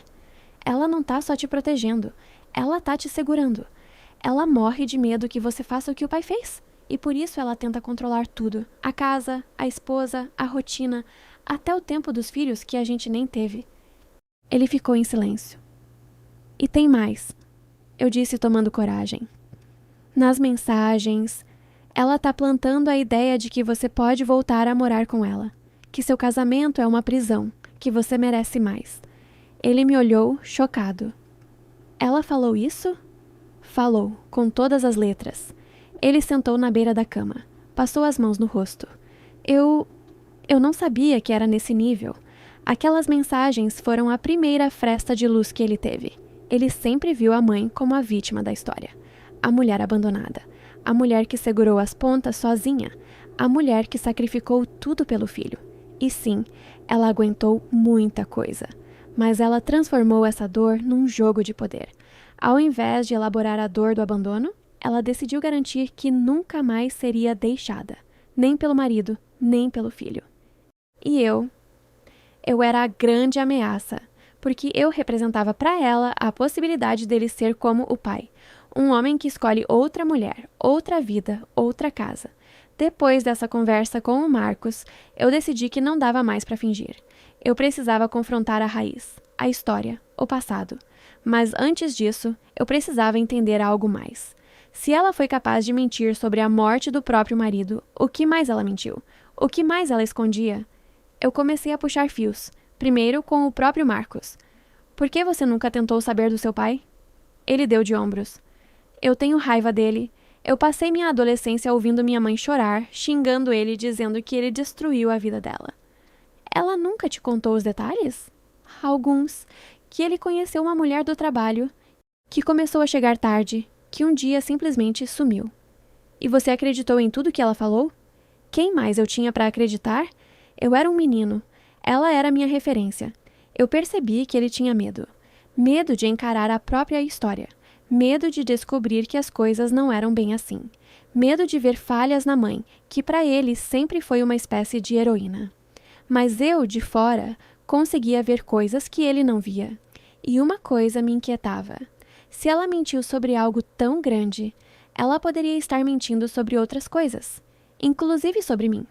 Ela não tá só te protegendo. Ela tá te segurando. Ela morre de medo que você faça o que o pai fez. E por isso ela tenta controlar tudo. A casa, a esposa, a rotina, até o tempo dos filhos que a gente nem teve. Ele ficou em silêncio. E tem mais, eu disse tomando coragem. Nas mensagens, ela tá plantando a ideia de que você pode voltar a morar com ela. Que seu casamento é uma prisão, que você merece mais. Ele me olhou, chocado. Ela falou isso? Falou, com todas as letras. Ele sentou na beira da cama. Passou as mãos no rosto. Eu não sabia que era nesse nível. Aquelas mensagens foram a primeira fresta de luz que ele teve. Ele sempre viu a mãe como a vítima da história. A mulher abandonada. A mulher que segurou as pontas sozinha. A mulher que sacrificou tudo pelo filho. E sim, ela aguentou muita coisa. Mas ela transformou essa dor num jogo de poder. Ao invés de elaborar a dor do abandono, ela decidiu garantir que nunca mais seria deixada, nem pelo marido, nem pelo filho. E eu era a grande ameaça, porque eu representava para ela a possibilidade dele ser como o pai, um homem que escolhe outra mulher, outra vida, outra casa. Depois dessa conversa com o Marcos, eu decidi que não dava mais para fingir. Eu precisava confrontar a raiz, a história, o passado. Mas antes disso, eu precisava entender algo mais. Se ela foi capaz de mentir sobre a morte do próprio marido, o que mais ela mentiu? O que mais ela escondia? Eu comecei a puxar fios, primeiro com o próprio Marcos. Por que você nunca tentou saber do seu pai? Ele deu de ombros. Eu tenho raiva dele. Eu passei minha adolescência ouvindo minha mãe chorar, xingando ele, dizendo que ele destruiu a vida dela. Ela nunca te contou os detalhes? Alguns. Que ele conheceu uma mulher do trabalho, que começou a chegar tarde, que um dia simplesmente sumiu. E você acreditou em tudo que ela falou? Quem mais eu tinha para acreditar? Eu era um menino. Ela era minha referência. Eu percebi que ele tinha medo. Medo de encarar a própria história. Medo de descobrir que as coisas não eram bem assim. Medo de ver falhas na mãe, que para ele sempre foi uma espécie de heroína. Mas eu, de fora, conseguia ver coisas que ele não via. E uma coisa me inquietava. Se ela mentiu sobre algo tão grande, ela poderia estar mentindo sobre outras coisas, inclusive sobre mim.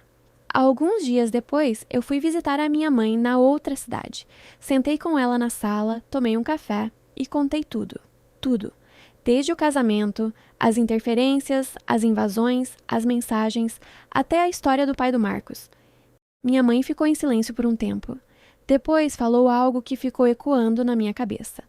Alguns dias depois, eu fui visitar a minha mãe na outra cidade. Sentei com ela na sala, tomei um café e contei tudo. Tudo. Desde o casamento, as interferências, as invasões, as mensagens, até a história do pai do Marcos. Minha mãe ficou em silêncio por um tempo. Depois falou algo que ficou ecoando na minha cabeça.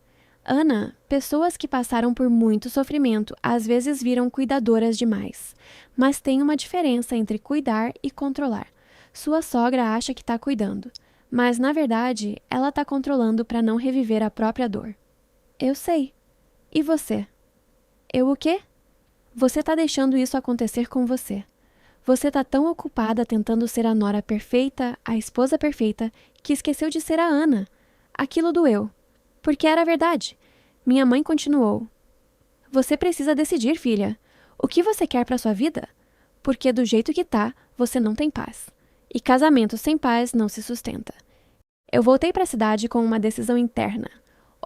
Ana, pessoas que passaram por muito sofrimento às vezes viram cuidadoras demais. Mas tem uma diferença entre cuidar e controlar. Sua sogra acha que está cuidando, mas na verdade ela está controlando para não reviver a própria dor. Eu sei. E você? Eu o quê? Você está deixando isso acontecer com você. Você está tão ocupada tentando ser a nora perfeita, a esposa perfeita, que esqueceu de ser a Ana. Aquilo doeu. Porque era verdade. Minha mãe continuou. Você precisa decidir, filha. O que você quer para sua vida? Porque do jeito que tá, você não tem paz. E casamento sem paz não se sustenta. Eu voltei para a cidade com uma decisão interna.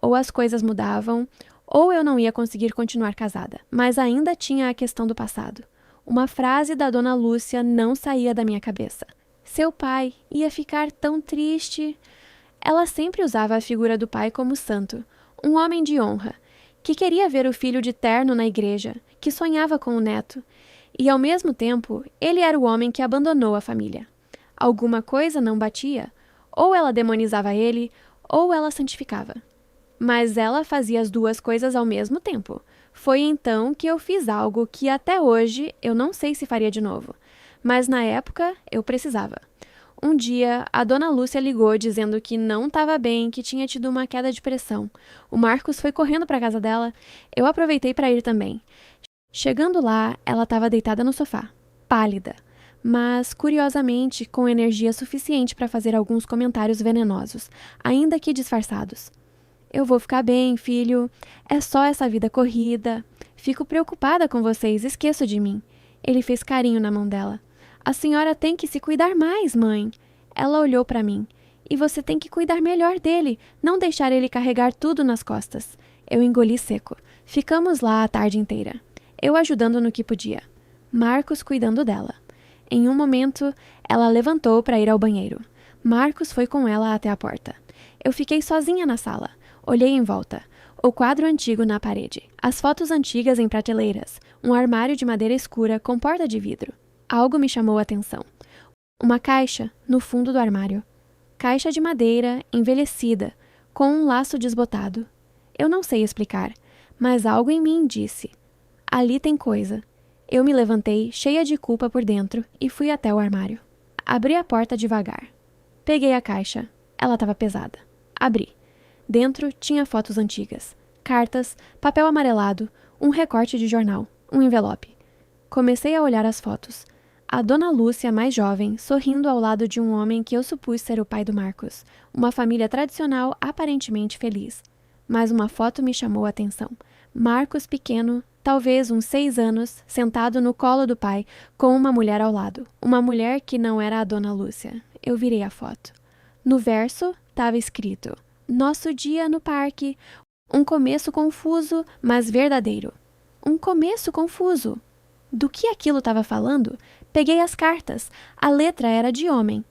Ou as coisas mudavam, ou eu não ia conseguir continuar casada. Mas ainda tinha a questão do passado. Uma frase da dona Lúcia não saía da minha cabeça. Seu pai ia ficar tão triste. Ela sempre usava a figura do pai como santo, um homem de honra, que queria ver o filho de terno na igreja, que sonhava com o neto. E, ao mesmo tempo, ele era o homem que abandonou a família. Alguma coisa não batia. Ou ela demonizava ele, ou ela santificava. Mas ela fazia as duas coisas ao mesmo tempo. Foi então que eu fiz algo que até hoje eu não sei se faria de novo. Mas na época eu precisava. Um dia, a dona Lúcia ligou dizendo que não estava bem, que tinha tido uma queda de pressão. O Marcos foi correndo para a casa dela. Eu aproveitei para ir também. Chegando lá, ela estava deitada no sofá, pálida, mas, curiosamente, com energia suficiente para fazer alguns comentários venenosos, ainda que disfarçados. Eu vou ficar bem, filho. É só essa vida corrida. Fico preocupada com vocês, esqueço de mim. Ele fez carinho na mão dela. A senhora tem que se cuidar mais, mãe. Ela olhou para mim. E você tem que cuidar melhor dele, não deixar ele carregar tudo nas costas. Eu engoli seco. Ficamos lá a tarde inteira. Eu ajudando no que podia. Marcos cuidando dela. Em um momento, ela levantou para ir ao banheiro. Marcos foi com ela até a porta. Eu fiquei sozinha na sala. Olhei em volta. O quadro antigo na parede. As fotos antigas em prateleiras. Um armário de madeira escura com porta de vidro. Algo me chamou a atenção. Uma caixa no fundo do armário. Caixa de madeira, envelhecida, com um laço desbotado. Eu não sei explicar, mas algo em mim disse: ali tem coisa. Eu me levantei, cheia de culpa por dentro, e fui até o armário. Abri a porta devagar. Peguei a caixa. Ela estava pesada. Abri. Dentro tinha fotos antigas, cartas, papel amarelado, um recorte de jornal, um envelope. Comecei a olhar as fotos. A dona Lúcia, mais jovem, sorrindo ao lado de um homem que eu supus ser o pai do Marcos. Uma família tradicional aparentemente feliz. Mas uma foto me chamou a atenção. Marcos pequeno, talvez uns 6 anos, sentado no colo do pai, com uma mulher ao lado. Uma mulher que não era a dona Lúcia. Eu virei a foto. No verso, estava escrito: nosso dia no parque. Um começo confuso, mas verdadeiro. Um começo confuso. Do que aquilo estava falando? Peguei as cartas. A letra era de homem.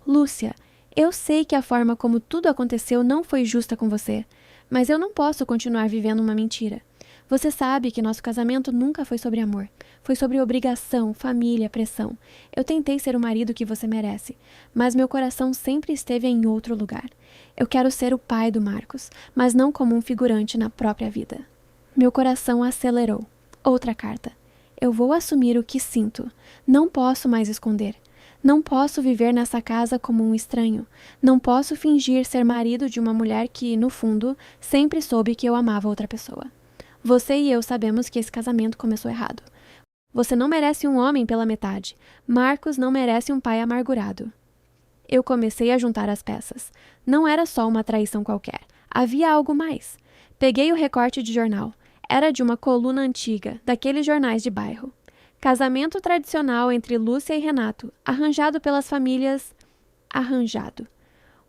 Lúcia, eu sei que a forma como tudo aconteceu não foi justa com você, mas eu não posso continuar vivendo uma mentira. Você sabe que nosso casamento nunca foi sobre amor. Foi sobre obrigação, família, pressão. Eu tentei ser o marido que você merece, mas meu coração sempre esteve em outro lugar. Eu quero ser o pai do Marcos, mas não como um figurante na própria vida. Meu coração acelerou. Outra carta. Eu vou assumir o que sinto. Não posso mais esconder. Não posso viver nessa casa como um estranho. Não posso fingir ser marido de uma mulher que, no fundo, sempre soube que eu amava outra pessoa. Você e eu sabemos que esse casamento começou errado. Você não merece um homem pela metade. Marcos não merece um pai amargurado. Eu comecei a juntar as peças. Não era só uma traição qualquer. Havia algo mais. Peguei o recorte de jornal. Era de uma coluna antiga, daqueles jornais de bairro. Casamento tradicional entre Lúcia e Renato, arranjado pelas famílias... Arranjado.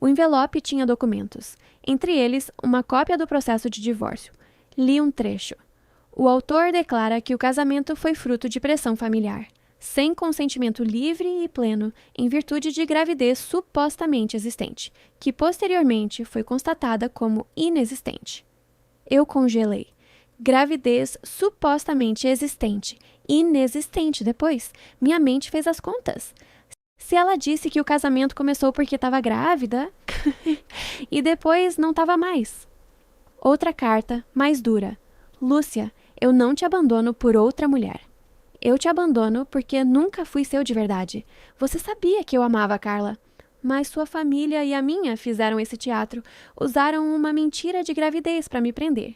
O envelope tinha documentos, entre eles uma cópia do processo de divórcio. Li um trecho. O autor declara que o casamento foi fruto de pressão familiar, sem consentimento livre e pleno, em virtude de gravidez supostamente existente, que posteriormente foi constatada como inexistente. Eu congelei. Gravidez supostamente existente, inexistente depois. Minha mente fez as contas. Se ela disse que o casamento começou porque estava grávida e depois não estava mais. Outra carta, mais dura. Lúcia, eu não te abandono por outra mulher. Eu te abandono porque nunca fui seu de verdade. Você sabia que eu amava a Carla. Mas sua família e a minha fizeram esse teatro. Usaram uma mentira de gravidez para me prender.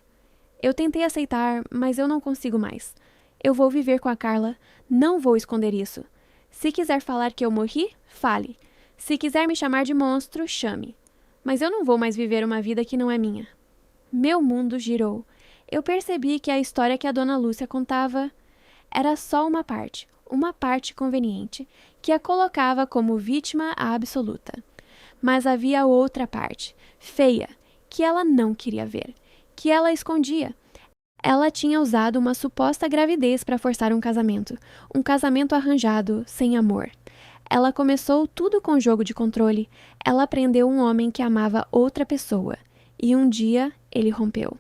Eu tentei aceitar, mas eu não consigo mais. Eu vou viver com a Carla. Não vou esconder isso. Se quiser falar que eu morri, fale. Se quiser me chamar de monstro, chame. Mas eu não vou mais viver uma vida que não é minha. Meu mundo girou. Eu percebi que a história que a dona Lúcia contava era só uma parte conveniente, que a colocava como vítima absoluta. Mas havia outra parte, feia, que ela não queria ver, que ela escondia. Ela tinha usado uma suposta gravidez para forçar um casamento arranjado, sem amor. Ela começou tudo com jogo de controle. Ela prendeu um homem que amava outra pessoa. E um dia, ele rompeu.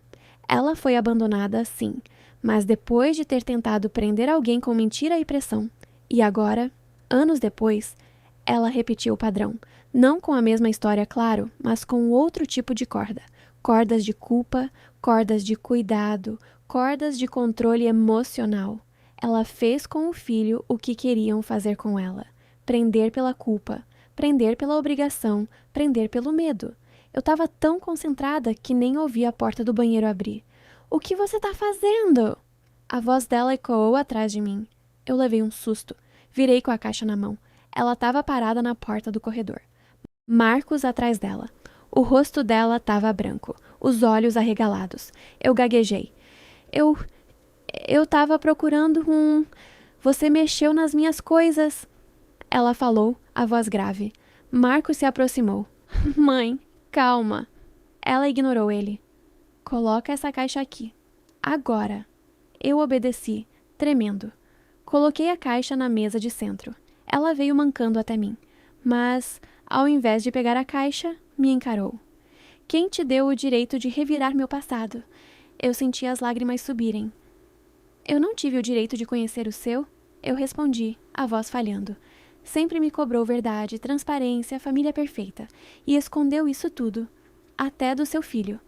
Ela foi abandonada, sim, mas depois de ter tentado prender alguém com mentira e pressão. E agora, anos depois, ela repetiu o padrão. Não com a mesma história, claro, mas com outro tipo de corda. Cordas de culpa, cordas de cuidado, cordas de controle emocional. Ela fez com o filho o que queriam fazer com ela. Prender pela culpa, prender pela obrigação, prender pelo medo. Eu estava tão concentrada que nem ouvi a porta do banheiro abrir. O que você está fazendo? A voz dela ecoou atrás de mim. Eu levei um susto. Virei com a caixa na mão. Ela estava parada na porta do corredor. Marcos atrás dela. O rosto dela estava branco, os olhos arregalados. Eu gaguejei. Eu estava procurando um... Você mexeu nas minhas coisas. Ela falou, a voz grave. Marcos se aproximou. Mãe, calma. Ela ignorou ele. Coloca essa caixa aqui. Agora. Eu obedeci, tremendo. Coloquei a caixa na mesa de centro. Ela veio mancando até mim. Mas, ao invés de pegar a caixa, me encarou. Quem te deu o direito de revirar meu passado? Eu senti as lágrimas subirem. Eu não tive o direito de conhecer o seu? Eu respondi, a voz falhando. Sempre me cobrou verdade, transparência, família perfeita. E escondeu isso tudo. Até do seu filho.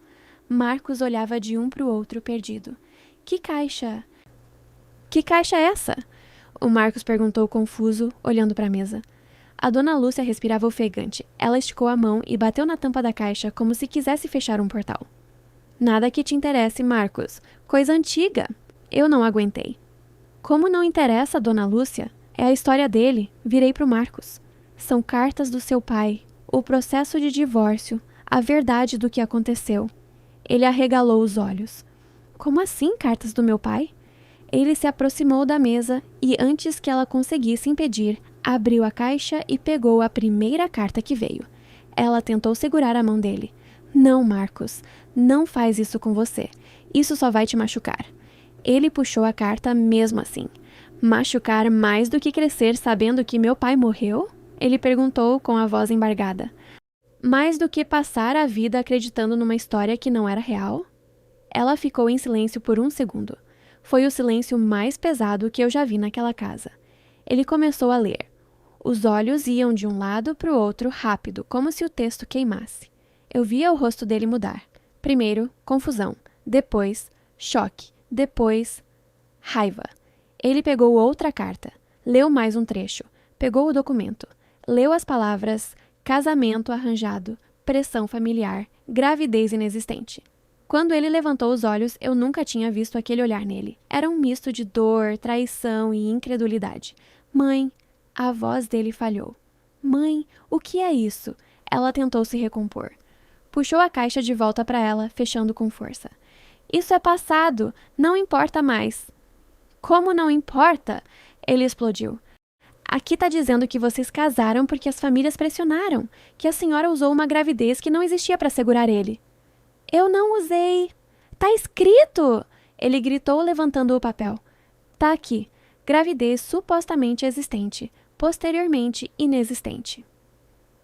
Marcos olhava de um para o outro, perdido. Que caixa? Que caixa é essa? O Marcos perguntou confuso, olhando para a mesa. A dona Lúcia respirava ofegante. Ela esticou a mão e bateu na tampa da caixa como se quisesse fechar um portal. Nada que te interesse, Marcos. Coisa antiga. Eu não aguentei. Como não interessa, dona Lúcia? É a história dele. Virei para o Marcos. São cartas do seu pai, o processo de divórcio, a verdade do que aconteceu. Ele arregalou os olhos. Como assim, cartas do meu pai? Ele se aproximou da mesa e, antes que ela conseguisse impedir, abriu a caixa e pegou a primeira carta que veio. Ela tentou segurar a mão dele. Não, Marcos, não faz isso com você. Isso só vai te machucar. Ele puxou a carta mesmo assim. Machucar mais do que crescer sabendo que meu pai morreu? Ele perguntou com a voz embargada. Mais do que passar a vida acreditando numa história que não era real? Ela ficou em silêncio por um segundo. Foi o silêncio mais pesado que eu já vi naquela casa. Ele começou a ler. Os olhos iam de um lado para o outro rápido, como se o texto queimasse. Eu via o rosto dele mudar. Primeiro, confusão. Depois, choque. Depois, raiva. Ele pegou outra carta. Leu mais um trecho. Pegou o documento. Leu as palavras casamento arranjado, pressão familiar, gravidez inexistente. Quando ele levantou os olhos, eu nunca tinha visto aquele olhar nele. Era um misto de dor, traição e incredulidade. Mãe, a voz dele falhou. Mãe, o que é isso? Ela tentou se recompor. Puxou a caixa de volta para ela, fechando com força. Isso é passado, não importa mais. Como não importa? Ele explodiu. Aqui está dizendo que vocês casaram porque as famílias pressionaram, que a senhora usou uma gravidez que não existia para segurar ele. Eu não usei. Tá escrito! Ele gritou, levantando o papel. Tá aqui. Gravidez supostamente existente, posteriormente inexistente.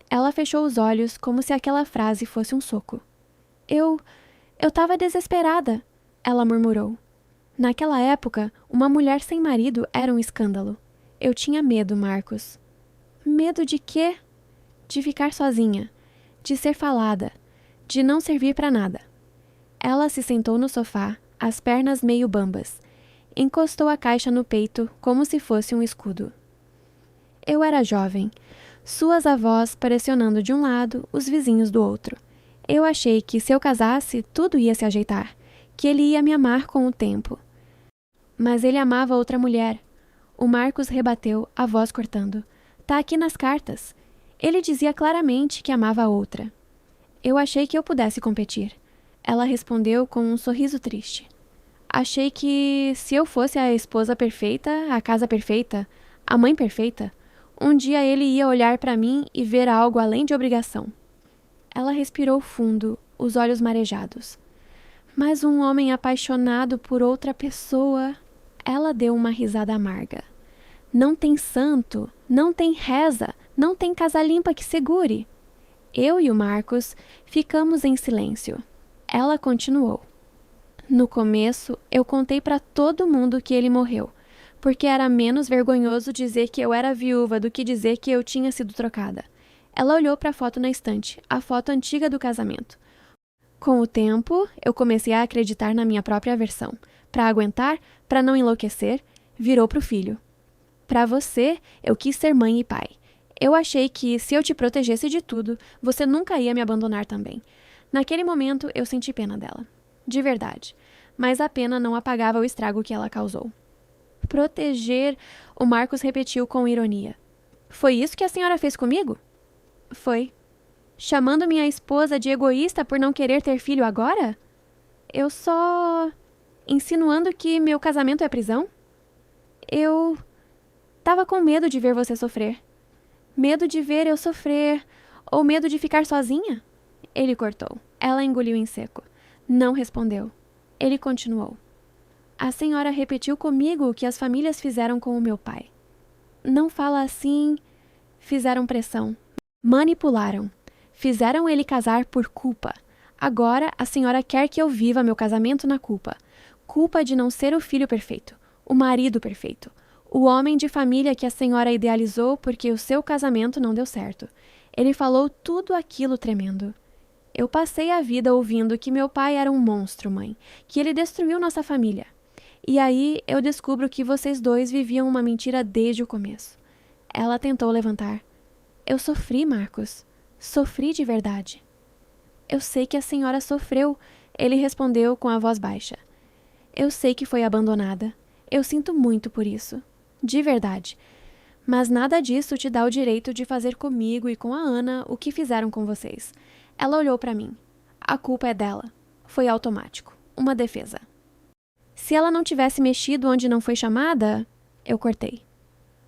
Ela fechou os olhos como se aquela frase fosse um soco. Eu estava desesperada, ela murmurou. Naquela época, uma mulher sem marido era um escândalo. Eu tinha medo, Marcos. Medo de quê? De ficar sozinha, de ser falada, de não servir para nada. Ela se sentou no sofá, as pernas meio bambas. Encostou a caixa no peito como se fosse um escudo. Eu era jovem. Suas avós pressionando de um lado, os vizinhos do outro. Eu achei que se eu casasse, tudo ia se ajeitar, que ele ia me amar com o tempo. Mas ele amava outra mulher. O Marcos rebateu, a voz cortando. Tá aqui nas cartas. Ele dizia claramente que amava a outra. Eu achei que eu pudesse competir. Ela respondeu com um sorriso triste. Achei que, se eu fosse a esposa perfeita, a casa perfeita, a mãe perfeita, um dia ele ia olhar para mim e ver algo além de obrigação. Ela respirou fundo, os olhos marejados. Mas um homem apaixonado por outra pessoa... Ela deu uma risada amarga. Não tem santo, não tem reza, não tem casa limpa que segure. Eu e o Marcos ficamos em silêncio. Ela continuou. No começo, eu contei para todo mundo que ele morreu, porque era menos vergonhoso dizer que eu era viúva do que dizer que eu tinha sido trocada. Ela olhou para a foto na estante, a foto antiga do casamento. Com o tempo, eu comecei a acreditar na minha própria versão. Para aguentar, para não enlouquecer, virou para o filho. Para você, eu quis ser mãe e pai. Eu achei que, se eu te protegesse de tudo, você nunca ia me abandonar também. Naquele momento, eu senti pena dela. De verdade. Mas a pena não apagava o estrago que ela causou. Proteger, o Marcos repetiu com ironia. Foi isso que a senhora fez comigo? Foi. Chamando minha esposa de egoísta por não querer ter filho agora? Eu só... Insinuando que meu casamento é prisão? Eu... Tava com medo de ver você sofrer. Medo de ver eu sofrer. Ou medo de ficar sozinha? Ele cortou. Ela engoliu em seco. Não respondeu. Ele continuou. A senhora repetiu comigo o que as famílias fizeram com o meu pai. Não fala assim... Fizeram pressão. Manipularam. Fizeram ele casar por culpa. Agora a senhora quer que eu viva meu casamento na culpa. Culpa de não ser o filho perfeito, o marido perfeito, o homem de família que a senhora idealizou porque o seu casamento não deu certo. Ele falou tudo aquilo tremendo. Eu passei a vida ouvindo que meu pai era um monstro, mãe, que ele destruiu nossa família. E aí eu descubro que vocês dois viviam uma mentira desde o começo. Ela tentou levantar. Eu sofri, Marcos. Sofri de verdade. Eu sei que a senhora sofreu, ele respondeu com a voz baixa. Eu sei que foi abandonada. Eu sinto muito por isso. De verdade. Mas nada disso te dá o direito de fazer comigo e com a Ana o que fizeram com vocês. Ela olhou para mim. A culpa é dela. Foi automático. Uma defesa. Se ela não tivesse mexido onde não foi chamada, eu cortei.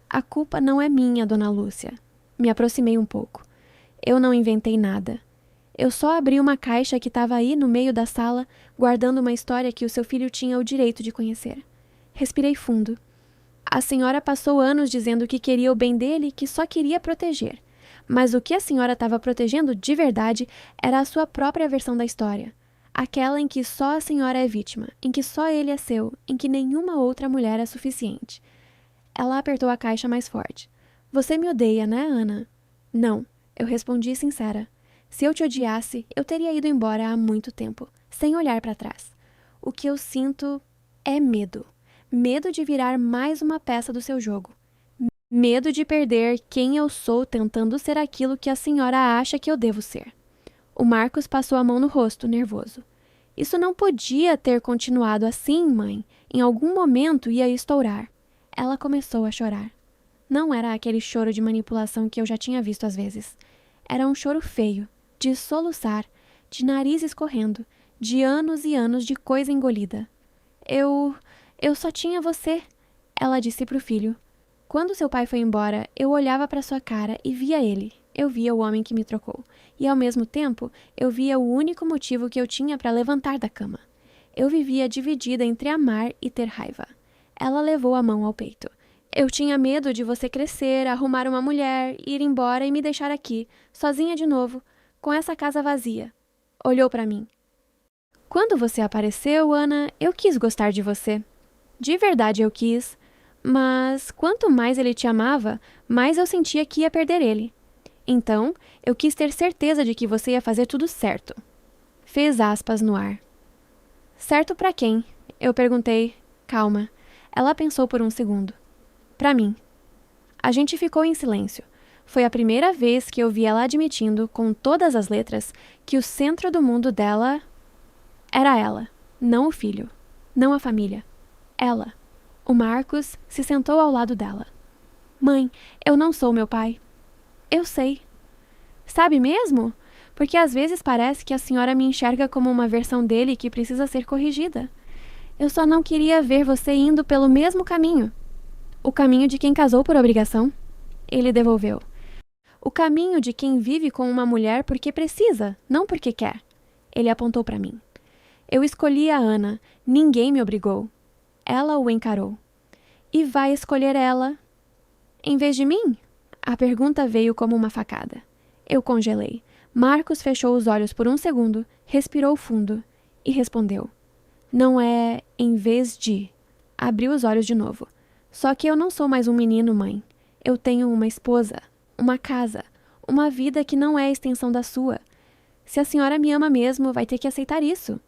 A culpa não é minha, dona Lúcia. Me aproximei um pouco. Eu não inventei nada. Eu só abri uma caixa que estava aí no meio da sala, guardando uma história que o seu filho tinha o direito de conhecer. Respirei fundo. A senhora passou anos dizendo que queria o bem dele e que só queria proteger. Mas o que a senhora estava protegendo de verdade era a sua própria versão da história. Aquela em que só a senhora é vítima, em que só ele é seu, em que nenhuma outra mulher é suficiente. Ela apertou a caixa mais forte. Você me odeia, né, Ana? Não, eu respondi sincera. Se eu te odiasse, eu teria ido embora há muito tempo, sem olhar para trás. O que eu sinto é medo. Medo de virar mais uma peça do seu jogo. Medo de perder quem eu sou tentando ser aquilo que a senhora acha que eu devo ser. O Marcos passou a mão no rosto, nervoso. Isso não podia ter continuado assim, mãe. Em algum momento ia estourar. Ela começou a chorar. Não era aquele choro de manipulação que eu já tinha visto às vezes. Era um choro feio, de soluçar, de nariz escorrendo, de anos e anos de coisa engolida. Eu só tinha você, ela disse para o filho. Quando seu pai foi embora, eu olhava para sua cara e via ele. Eu via o homem que me trocou. E, ao mesmo tempo, eu via o único motivo que eu tinha para levantar da cama. Eu vivia dividida entre amar e ter raiva. Ela levou a mão ao peito. Eu tinha medo de você crescer, arrumar uma mulher, ir embora e me deixar aqui, sozinha de novo, com essa casa vazia. Olhou para mim. Quando você apareceu, Ana, eu quis gostar de você. De verdade eu quis. Mas quanto mais ele te amava, mais eu sentia que ia perder ele. Então, eu quis ter certeza de que você ia fazer tudo certo. Fez aspas no ar. Certo para quem? Eu perguntei. Calma. Ela pensou por um segundo. Para mim. A gente ficou em silêncio. Foi a primeira vez que eu vi ela admitindo, com todas as letras, que o centro do mundo dela era ela, não o filho, não a família. Ela. O Marcos se sentou ao lado dela. Mãe, eu não sou meu pai. Eu sei. Sabe mesmo? Porque às vezes parece que a senhora me enxerga como uma versão dele que precisa ser corrigida. Eu só não queria ver você indo pelo mesmo caminho. O caminho de quem casou por obrigação. Ele devolveu. O caminho de quem vive com uma mulher porque precisa, não porque quer. Ele apontou para mim. Eu escolhi a Ana. Ninguém me obrigou. Ela o encarou. E vai escolher ela em vez de mim? A pergunta veio como uma facada. Eu congelei. Marcos fechou os olhos por um segundo, respirou fundo e respondeu. Não é em vez de. Abriu os olhos de novo. Só que eu não sou mais um menino, mãe. Eu tenho uma esposa, uma casa, uma vida que não é a extensão da sua. Se a senhora me ama mesmo, vai ter que aceitar isso.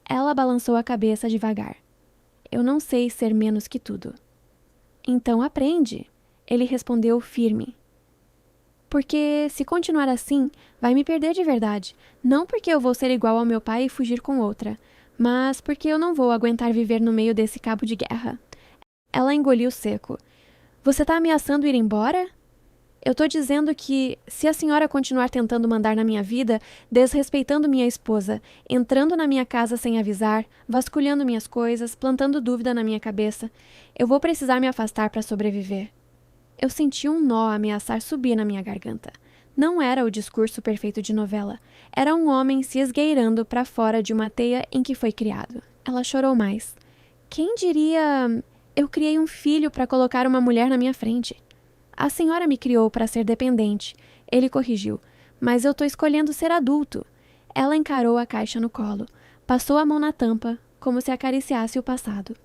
Ela balançou a cabeça devagar. Eu não sei ser menos que tudo. Então aprende, ele respondeu firme. Porque, se continuar assim, vai me perder de verdade. Não porque eu vou ser igual ao meu pai e fugir com outra, mas porque eu não vou aguentar viver no meio desse cabo de guerra. Ela engoliu seco. Você tá ameaçando ir embora? Eu tô dizendo que, se a senhora continuar tentando mandar na minha vida, desrespeitando minha esposa, entrando na minha casa sem avisar, vasculhando minhas coisas, plantando dúvida na minha cabeça, eu vou precisar me afastar para sobreviver. Eu senti um nó ameaçar subir na minha garganta. Não era o discurso perfeito de novela. Era um homem se esgueirando para fora de uma teia em que foi criado. Ela chorou mais. Quem diria... Eu criei um filho para colocar uma mulher na minha frente. A senhora me criou para ser dependente. Ele corrigiu. Mas eu tô escolhendo ser adulto. Ela encarou a caixa no colo. Passou a mão na tampa, como se acariciasse o passado.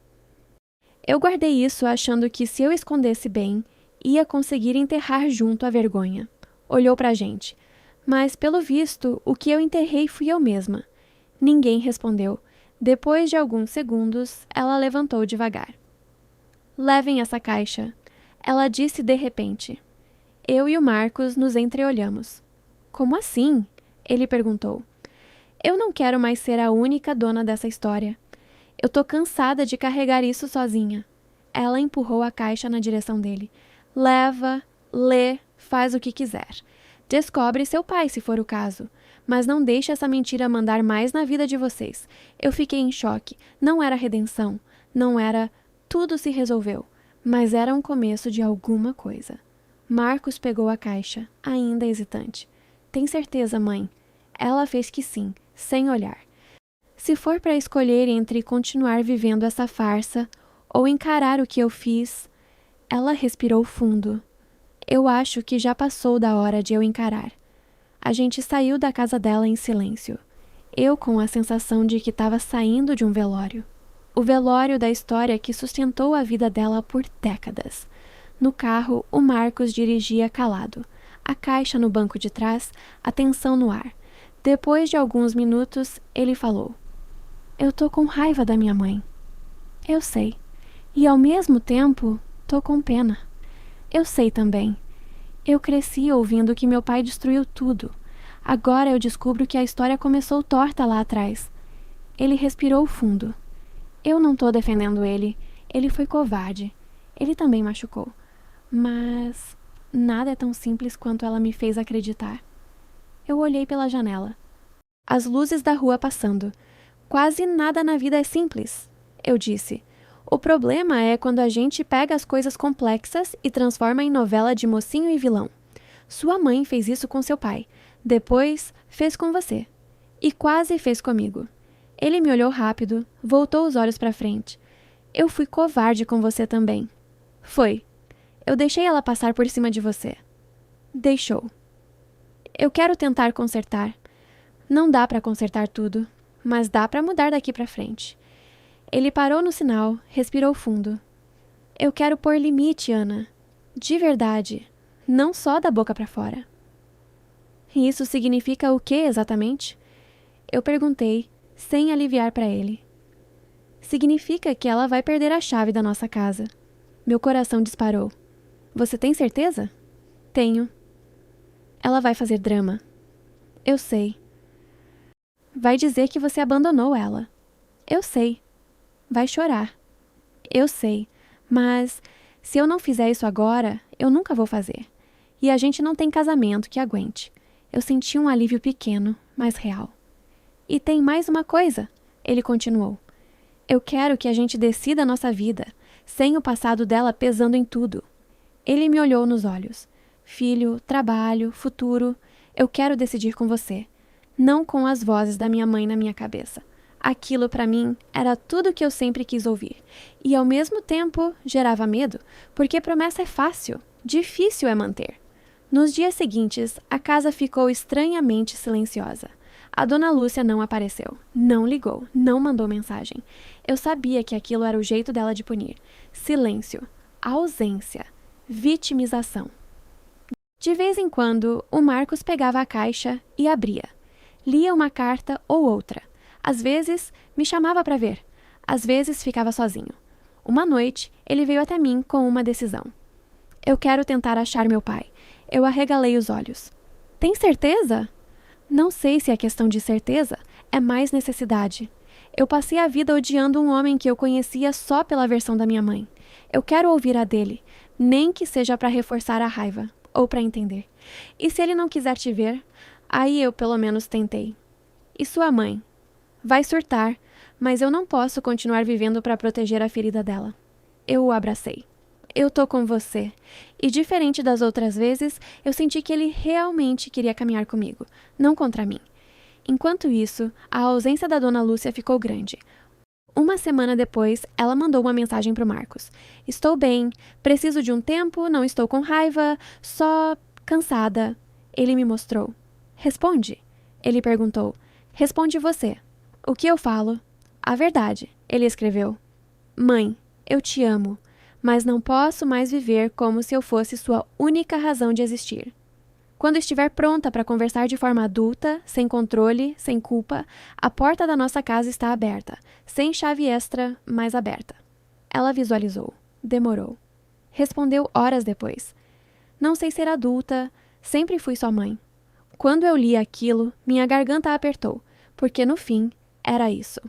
Eu guardei isso achando que se eu escondesse bem, ia conseguir enterrar junto a vergonha. Olhou pra gente. Mas, pelo visto, o que eu enterrei fui eu mesma. Ninguém respondeu. Depois de alguns segundos, ela levantou devagar. Levem essa caixa. Ela disse de repente. Eu e o Marcos nos entreolhamos. Como assim? Ele perguntou. Eu não quero mais ser a única dona dessa história. Eu tô cansada de carregar isso sozinha. Ela empurrou a caixa na direção dele. Leva, lê, faz o que quiser. Descobre seu pai, se for o caso. Mas não deixe essa mentira mandar mais na vida de vocês. Eu fiquei em choque. Não era redenção. Não era... Tudo se resolveu. Mas era um começo de alguma coisa. Marcos pegou a caixa, ainda hesitante. Tem certeza, mãe? Ela fez que sim, sem olhar. Se for para escolher entre continuar vivendo essa farsa ou encarar o que eu fiz... Ela respirou fundo. Eu acho que já passou da hora de eu encarar. A gente saiu da casa dela em silêncio. Eu com a sensação de que estava saindo de um velório. O velório da história que sustentou a vida dela por décadas. No carro, o Marcos dirigia calado. A caixa no banco de trás, a tensão no ar. Depois de alguns minutos, ele falou: "Eu tô com raiva da minha mãe." "Eu sei. E ao mesmo tempo, tô com pena." "Eu sei também. Eu cresci ouvindo que meu pai destruiu tudo. Agora eu descubro que a história começou torta lá atrás." Ele respirou fundo. "Eu não tô defendendo ele. Ele foi covarde. Ele também machucou. Mas nada é tão simples quanto ela me fez acreditar." Eu olhei pela janela. As luzes da rua passando. "Quase nada na vida é simples," eu disse. "O problema é quando a gente pega as coisas complexas e transforma em novela de mocinho e vilão. Sua mãe fez isso com seu pai. Depois, fez com você. E quase fez comigo." Ele me olhou rápido, voltou os olhos para frente. "Eu fui covarde com você também." "Foi. Eu deixei ela passar por cima de você." "Deixou." "Eu quero tentar consertar. Não dá para consertar tudo, mas dá para mudar daqui para frente." Ele parou no sinal, respirou fundo. "Eu quero pôr limite, Ana. De verdade. Não só da boca para fora." "E isso significa o que exatamente?" Eu perguntei, sem aliviar para ele. "Significa que ela vai perder a chave da nossa casa." Meu coração disparou. "Você tem certeza?" "Tenho." "Ela vai fazer drama." "Eu sei." "Vai dizer que você abandonou ela." "Eu sei." "Vai chorar." "Eu sei. Mas se eu não fizer isso agora, eu nunca vou fazer. E a gente não tem casamento que aguente." Eu senti um alívio pequeno, mas real. "E tem mais uma coisa," ele continuou. "Eu quero que a gente decida a nossa vida, sem o passado dela pesando em tudo." Ele me olhou nos olhos. "Filho, trabalho, futuro, eu quero decidir com você. Não com as vozes da minha mãe na minha cabeça." Aquilo para mim era tudo o que eu sempre quis ouvir. E ao mesmo tempo gerava medo, porque promessa é fácil, difícil é manter. Nos dias seguintes, a casa ficou estranhamente silenciosa. A dona Lúcia não apareceu, não ligou, não mandou mensagem. Eu sabia que aquilo era o jeito dela de punir. Silêncio, ausência, vitimização. De vez em quando, o Marcos pegava a caixa e abria. Lia uma carta ou outra. Às vezes, me chamava para ver. Às vezes, ficava sozinho. Uma noite, ele veio até mim com uma decisão. "Eu quero tentar achar meu pai." Eu arregalei os olhos. "Tem certeza?" "Não sei se é questão de certeza, é mais necessidade. Eu passei a vida odiando um homem que eu conhecia só pela versão da minha mãe. Eu quero ouvir a dele, nem que seja para reforçar a raiva, ou para entender. E se ele não quiser te ver, aí eu pelo menos tentei. E sua mãe? Vai surtar, mas eu não posso continuar vivendo para proteger a ferida dela." Eu o abracei. "Eu tô com você." E diferente das outras vezes, eu senti que ele realmente queria caminhar comigo, não contra mim. Enquanto isso, a ausência da dona Lúcia ficou grande. Uma semana depois, ela mandou uma mensagem pro Marcos. "Estou bem, preciso de um tempo, não estou com raiva, só cansada." Ele me mostrou. "Responde." Ele perguntou. "Responde você." "O que eu falo?" "A verdade." Ele escreveu. "Mãe, eu te amo, mas não posso mais viver como se eu fosse sua única razão de existir. Quando estiver pronta para conversar de forma adulta, sem controle, sem culpa, a porta da nossa casa está aberta, sem chave extra, mas aberta." Ela visualizou. Demorou. Respondeu horas depois. "Não sei ser adulta, sempre fui sua mãe." Quando eu li aquilo, minha garganta apertou, porque no fim, era isso.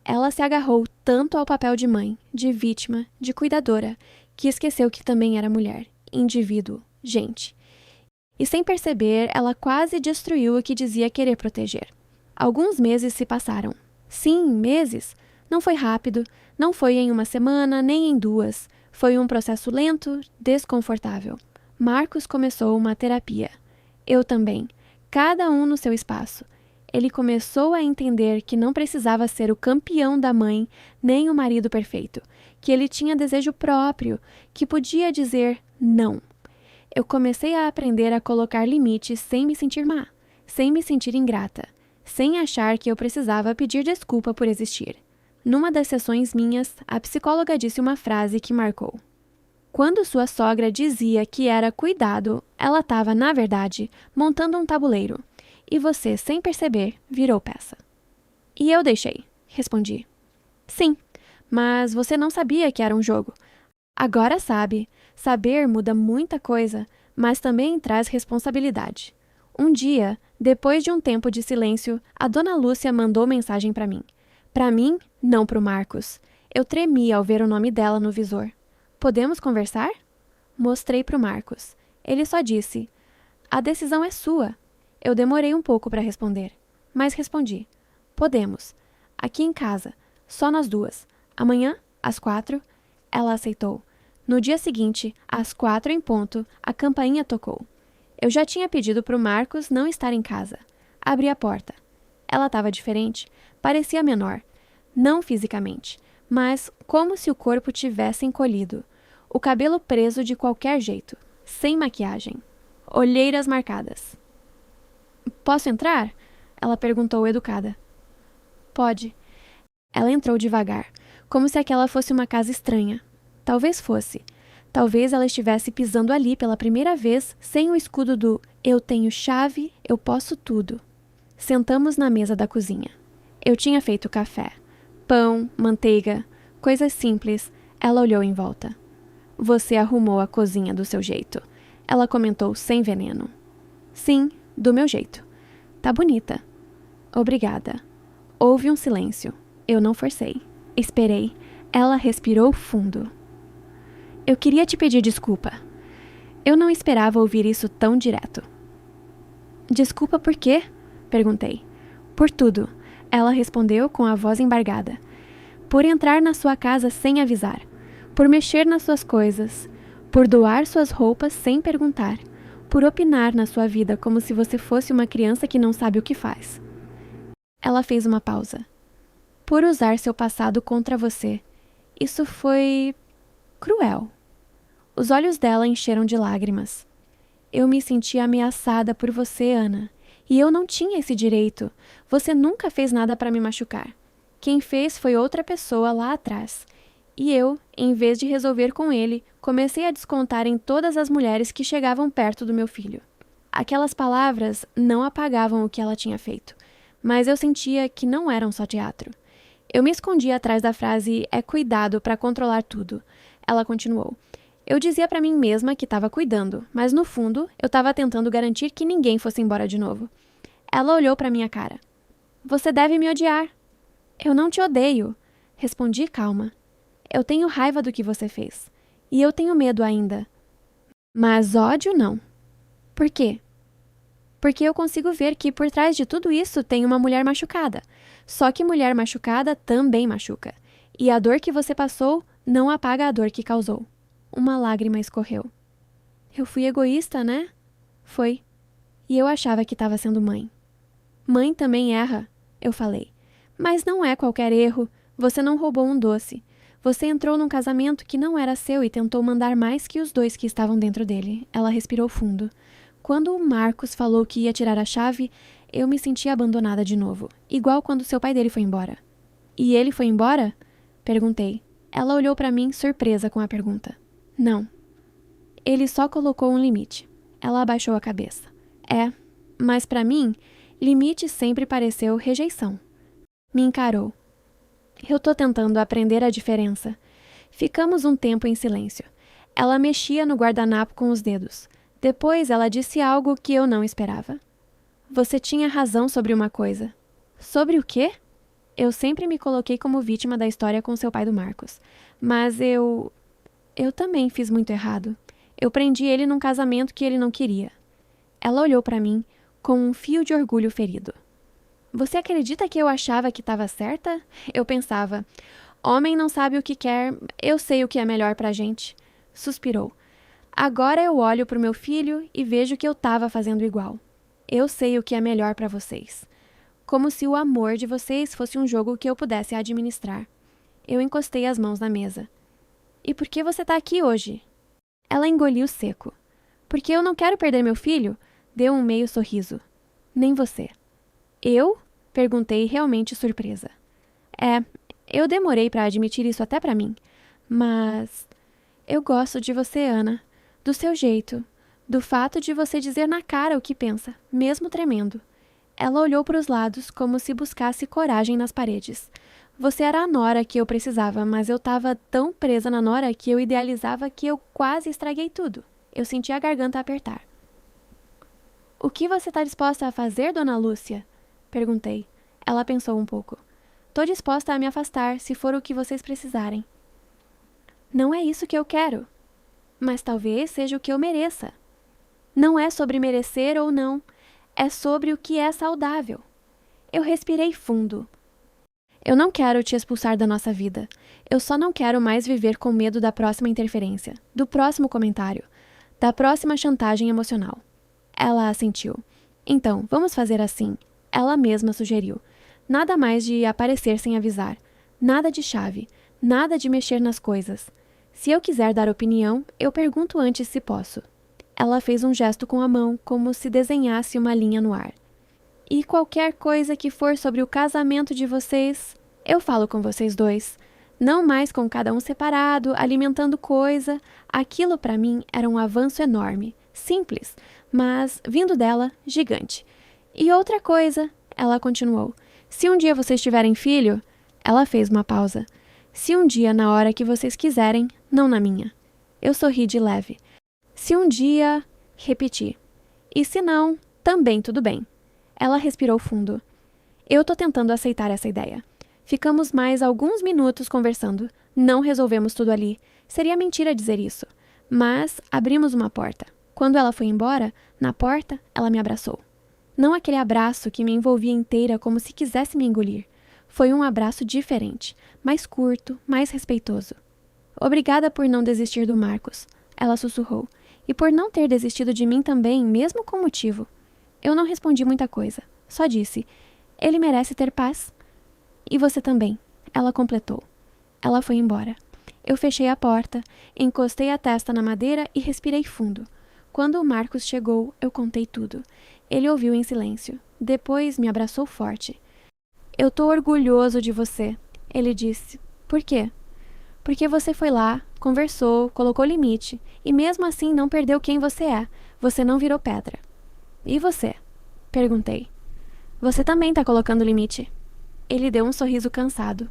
Ela se agarrou tanto ao papel de mãe, de vítima, de cuidadora, que esqueceu que também era mulher, indivíduo, gente. E sem perceber, ela quase destruiu o que dizia querer proteger. Alguns meses se passaram. Sim, meses. Não foi rápido, não foi em uma semana, nem em duas. Foi um processo lento, desconfortável. Marcos começou uma terapia. Eu também. Cada um no seu espaço. Ele começou a entender que não precisava ser o campeão da mãe, nem o marido perfeito. Que ele tinha desejo próprio, que podia dizer não. Eu comecei a aprender a colocar limites sem me sentir má, sem me sentir ingrata. sem achar que eu precisava pedir desculpa por existir. Numa das sessões minhas, a psicóloga disse uma frase que marcou. Quando sua sogra dizia que era cuidado, ela estava, na verdade, montando um tabuleiro. E você, sem perceber, virou peça. E eu deixei, respondi. Sim, mas você não sabia que era um jogo. Agora sabe. Saber muda muita coisa, mas também traz responsabilidade. Um dia, depois de um tempo de silêncio, a dona Lúcia mandou mensagem para mim. Para mim, não para o Marcos. Eu tremi ao ver o nome dela no visor. Podemos conversar? Mostrei para o Marcos. Ele só disse: a decisão é sua. Eu demorei um pouco para responder, mas respondi: podemos. Aqui em casa, só nós duas. Amanhã, às 4. Ela aceitou. No dia seguinte, às 4 em ponto, a campainha tocou. Eu já tinha pedido para o Marcos não estar em casa. Abri a porta. Ela estava diferente, parecia menor. Não fisicamente, mas como se o corpo tivesse encolhido. O cabelo preso de qualquer jeito, sem maquiagem. Olheiras marcadas. Posso entrar? Ela perguntou educada. Pode. Ela entrou devagar, como se aquela fosse uma casa estranha. Talvez fosse. Talvez ela estivesse pisando ali pela primeira vez sem o escudo do eu tenho chave, eu posso tudo. Sentamos na mesa da cozinha. Eu tinha feito café. Pão, manteiga, coisas simples. Ela olhou em volta. Você arrumou a cozinha do seu jeito. Ela comentou sem veneno. Sim, do meu jeito. Tá bonita. Obrigada. Houve um silêncio. Eu não forcei. Esperei. Ela respirou fundo. Eu queria te pedir desculpa. Eu não esperava ouvir isso tão direto. Desculpa por quê? Perguntei. Por tudo. Ela respondeu com a voz embargada. Por entrar na sua casa sem avisar. Por mexer nas suas coisas. Por doar suas roupas sem perguntar. Por opinar na sua vida como se você fosse uma criança que não sabe o que faz. Ela fez uma pausa. Por usar seu passado contra você. Isso foi cruel. Os olhos dela encheram de lágrimas. Eu me senti ameaçada por você, Ana. E eu não tinha esse direito. Você nunca fez nada para me machucar. Quem fez foi outra pessoa lá atrás. E eu, em vez de resolver com ele, comecei a descontar em todas as mulheres que chegavam perto do meu filho. Aquelas palavras não apagavam o que ela tinha feito, mas eu sentia que não eram só teatro. Eu me escondi atrás da frase "é cuidado para controlar tudo". Ela continuou. Eu dizia para mim mesma que estava cuidando, mas no fundo eu estava tentando garantir que ninguém fosse embora de novo. Ela olhou para minha cara. Você deve me odiar. Eu não te odeio, respondi calma. Eu tenho raiva do que você fez. E eu tenho medo ainda. Mas ódio não. Por quê? Porque eu consigo ver que por trás de tudo isso tem uma mulher machucada. Só que mulher machucada também machuca. E a dor que você passou não apaga a dor que causou. Uma lágrima escorreu. Eu fui egoísta, né? Foi. E eu achava que estava sendo mãe. Mãe também erra, eu falei. Mas não é qualquer erro. Você não roubou um doce. Você entrou num casamento que não era seu e tentou mandar mais que os dois que estavam dentro dele. Ela respirou fundo. Quando o Marcos falou que ia tirar a chave, eu me senti abandonada de novo. Igual quando seu pai dele foi embora. E ele foi embora? Perguntei. Ela olhou para mim, surpresa com a pergunta. Não. Ele só colocou um limite. Ela abaixou a cabeça. É, mas para mim, limite sempre pareceu rejeição. Me encarou. Eu tô tentando aprender a diferença. Ficamos um tempo em silêncio. Ela mexia no guardanapo com os dedos. Depois ela disse algo que eu não esperava. Você tinha razão sobre uma coisa. Sobre o quê? Eu sempre me coloquei como vítima da história com seu pai do Marcos. Mas eu também fiz muito errado. Eu prendi ele num casamento que ele não queria. Ela olhou para mim com um fio de orgulho ferido. Você acredita que eu achava que estava certa? Eu pensava, homem não sabe o que quer, eu sei o que é melhor pra gente. Suspirou. Agora eu olho pro meu filho e vejo que eu estava fazendo igual. Eu sei o que é melhor pra vocês. Como se o amor de vocês fosse um jogo que eu pudesse administrar. Eu encostei as mãos na mesa. E por que você tá aqui hoje? Ela engoliu seco. Porque eu não quero perder meu filho? Deu um meio sorriso. Nem você. Eu? Perguntei, realmente surpresa. Eu demorei para admitir isso até para mim. Mas eu gosto de você, Ana. Do seu jeito. Do fato de você dizer na cara o que pensa, mesmo tremendo. Ela olhou para os lados como se buscasse coragem nas paredes. Você era a Nora que eu precisava, mas eu estava tão presa na Nora que eu idealizava que eu quase estraguei tudo. Eu senti a garganta apertar. O que você está disposta a fazer, Dona Lúcia? Perguntei. Ela pensou um pouco. Tô disposta a me afastar, se for o que vocês precisarem. Não é isso que eu quero. Mas talvez seja o que eu mereça. Não é sobre merecer ou não. É sobre o que é saudável. Eu respirei fundo. Eu não quero te expulsar da nossa vida. Eu só não quero mais viver com medo da próxima interferência, do próximo comentário, da próxima chantagem emocional. Ela assentiu. Então, vamos fazer assim. Ela mesma sugeriu. Nada mais de aparecer sem avisar. Nada de chave. Nada de mexer nas coisas. Se eu quiser dar opinião, eu pergunto antes se posso. Ela fez um gesto com a mão, como se desenhasse uma linha no ar. E qualquer coisa que for sobre o casamento de vocês, eu falo com vocês dois. Não mais com cada um separado, alimentando coisa. Aquilo para mim era um avanço enorme. Simples, mas, vindo dela, gigante. E outra coisa, ela continuou. Se um dia vocês tiverem filho... Ela fez uma pausa. Se um dia, na hora que vocês quiserem, não na minha. Eu sorri de leve. Se um dia... Repeti. E se não, também tudo bem. Ela respirou fundo. Eu tô tentando aceitar essa ideia. Ficamos mais alguns minutos conversando. Não resolvemos tudo ali. Seria mentira dizer isso. Mas abrimos uma porta. Quando ela foi embora, na porta, ela me abraçou. Não aquele abraço que me envolvia inteira como se quisesse me engolir. Foi um abraço diferente, mais curto, mais respeitoso. Obrigada por não desistir do Marcos, ela sussurrou, e por não ter desistido de mim também, mesmo com motivo. Eu não respondi muita coisa, só disse, ele merece ter paz. E você também, ela completou. Ela foi embora. Eu fechei a porta, encostei a testa na madeira e respirei fundo. Quando o Marcos chegou, eu contei tudo. Ele ouviu em silêncio. Depois me abraçou forte. Eu tô orgulhoso de você, ele disse. Por quê? Porque você foi lá, conversou, colocou limite, e mesmo assim não perdeu quem você é. Você não virou pedra. E você? Perguntei. Você também tá colocando limite. Ele deu um sorriso cansado.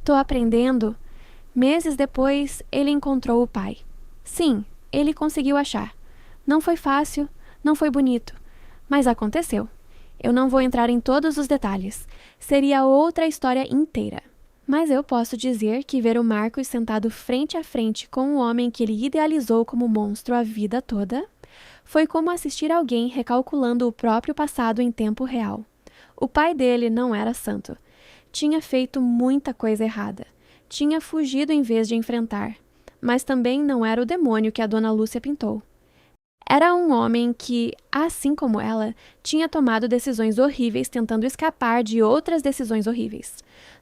Tô aprendendo. Meses depois, ele encontrou o pai. Sim, ele conseguiu achar. Não foi fácil, não foi bonito, mas aconteceu. Eu não vou entrar em todos os detalhes. Seria outra história inteira. Mas eu posso dizer que ver o Marcos sentado frente a frente com o homem que ele idealizou como monstro a vida toda foi como assistir alguém recalculando o próprio passado em tempo real. O pai dele não era santo. Tinha feito muita coisa errada. Tinha fugido em vez de enfrentar. Mas também não era o demônio que a dona Lúcia pintou. Era um homem que, assim como ela, tinha tomado decisões horríveis tentando escapar de outras decisões horríveis.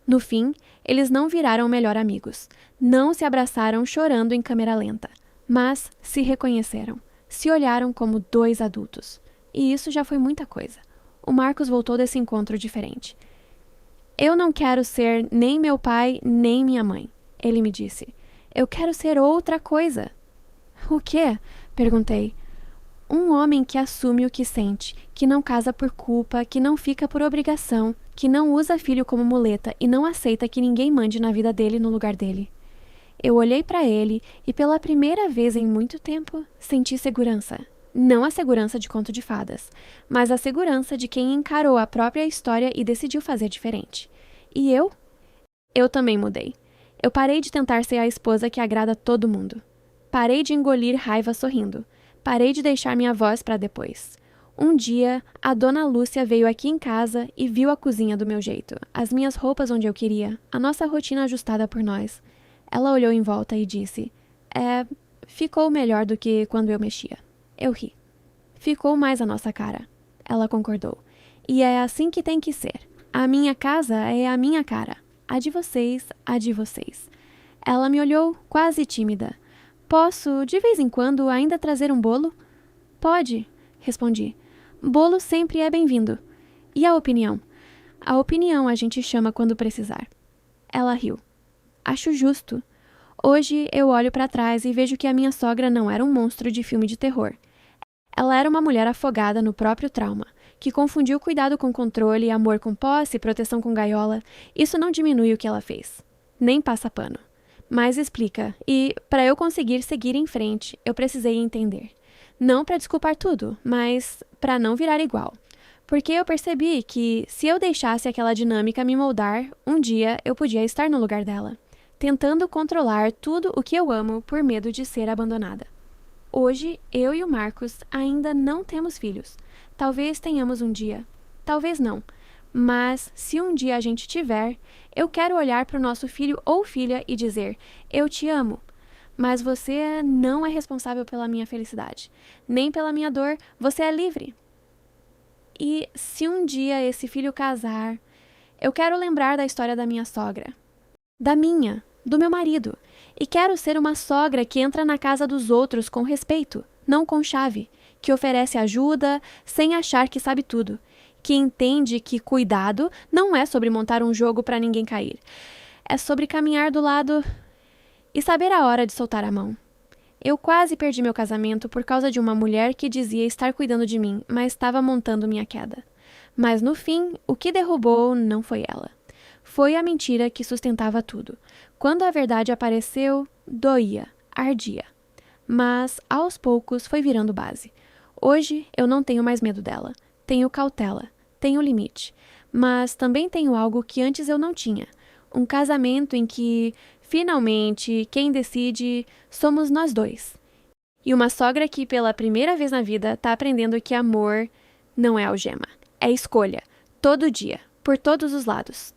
No fim, eles não viraram melhor amigos. Não se abraçaram chorando em câmera lenta. Mas se reconheceram. Se olharam como dois adultos. E isso já foi muita coisa. O Marcos voltou desse encontro diferente. Eu não quero ser nem meu pai, nem minha mãe, ele me disse. Eu quero ser outra coisa. O quê? Perguntei. Um homem que assume o que sente, que não casa por culpa, que não fica por obrigação, que não usa filho como muleta e não aceita que ninguém mande na vida dele no lugar dele. Eu olhei para ele e pela primeira vez em muito tempo senti segurança. Não a segurança de conto de fadas, mas a segurança de quem encarou a própria história e decidiu fazer diferente. E eu? Eu também mudei. Eu parei de tentar ser a esposa que agrada todo mundo. Parei de engolir raiva sorrindo. Parei de deixar minha voz para depois. Um dia, a dona Lúcia veio aqui em casa e viu a cozinha do meu jeito, as minhas roupas onde eu queria, a nossa rotina ajustada por nós. Ela olhou em volta e disse, ficou melhor do que quando eu mexia. Eu ri. Ficou mais a nossa cara. Ela concordou. E é assim que tem que ser. A minha casa é a minha cara. A de vocês, a de vocês. Ela me olhou quase tímida. Posso, de vez em quando, ainda trazer um bolo? Pode, respondi. Bolo sempre é bem-vindo. E a opinião? A opinião a gente chama quando precisar. Ela riu. Acho justo. Hoje eu olho para trás e vejo que a minha sogra não era um monstro de filme de terror. Ela era uma mulher afogada no próprio trauma, que confundiu cuidado com controle, amor com posse, proteção com gaiola. Isso não diminui o que ela fez. Nem passa pano. Mas explica, e para eu conseguir seguir em frente, eu precisei entender. Não para desculpar tudo, mas para não virar igual. Porque eu percebi que, se eu deixasse aquela dinâmica me moldar, um dia eu podia estar no lugar dela, tentando controlar tudo o que eu amo por medo de ser abandonada. Hoje, eu e o Marcos ainda não temos filhos. Talvez tenhamos um dia. Talvez não. Mas, se um dia a gente tiver, eu quero olhar para o nosso filho ou filha e dizer: eu te amo. Mas você não é responsável pela minha felicidade. Nem pela minha dor. Você é livre. E se um dia esse filho casar, eu quero lembrar da história da minha sogra. Da minha, do meu marido. E quero ser uma sogra que entra na casa dos outros com respeito, não com chave, que oferece ajuda sem achar que sabe tudo, que entende que cuidado não é sobre montar um jogo para ninguém cair, é sobre caminhar do lado e saber a hora de soltar a mão. Eu quase perdi meu casamento por causa de uma mulher que dizia estar cuidando de mim, mas estava montando minha queda. Mas no fim, o que derrubou não foi ela. Foi a mentira que sustentava tudo. Quando a verdade apareceu, doía, ardia. Mas, aos poucos, foi virando base. Hoje, eu não tenho mais medo dela. Tenho cautela, tenho limite. Mas também tenho algo que antes eu não tinha. Um casamento em que, finalmente, quem decide somos nós dois. E uma sogra que, pela primeira vez na vida, está aprendendo que amor não é algema. É escolha. Todo dia. Por todos os lados.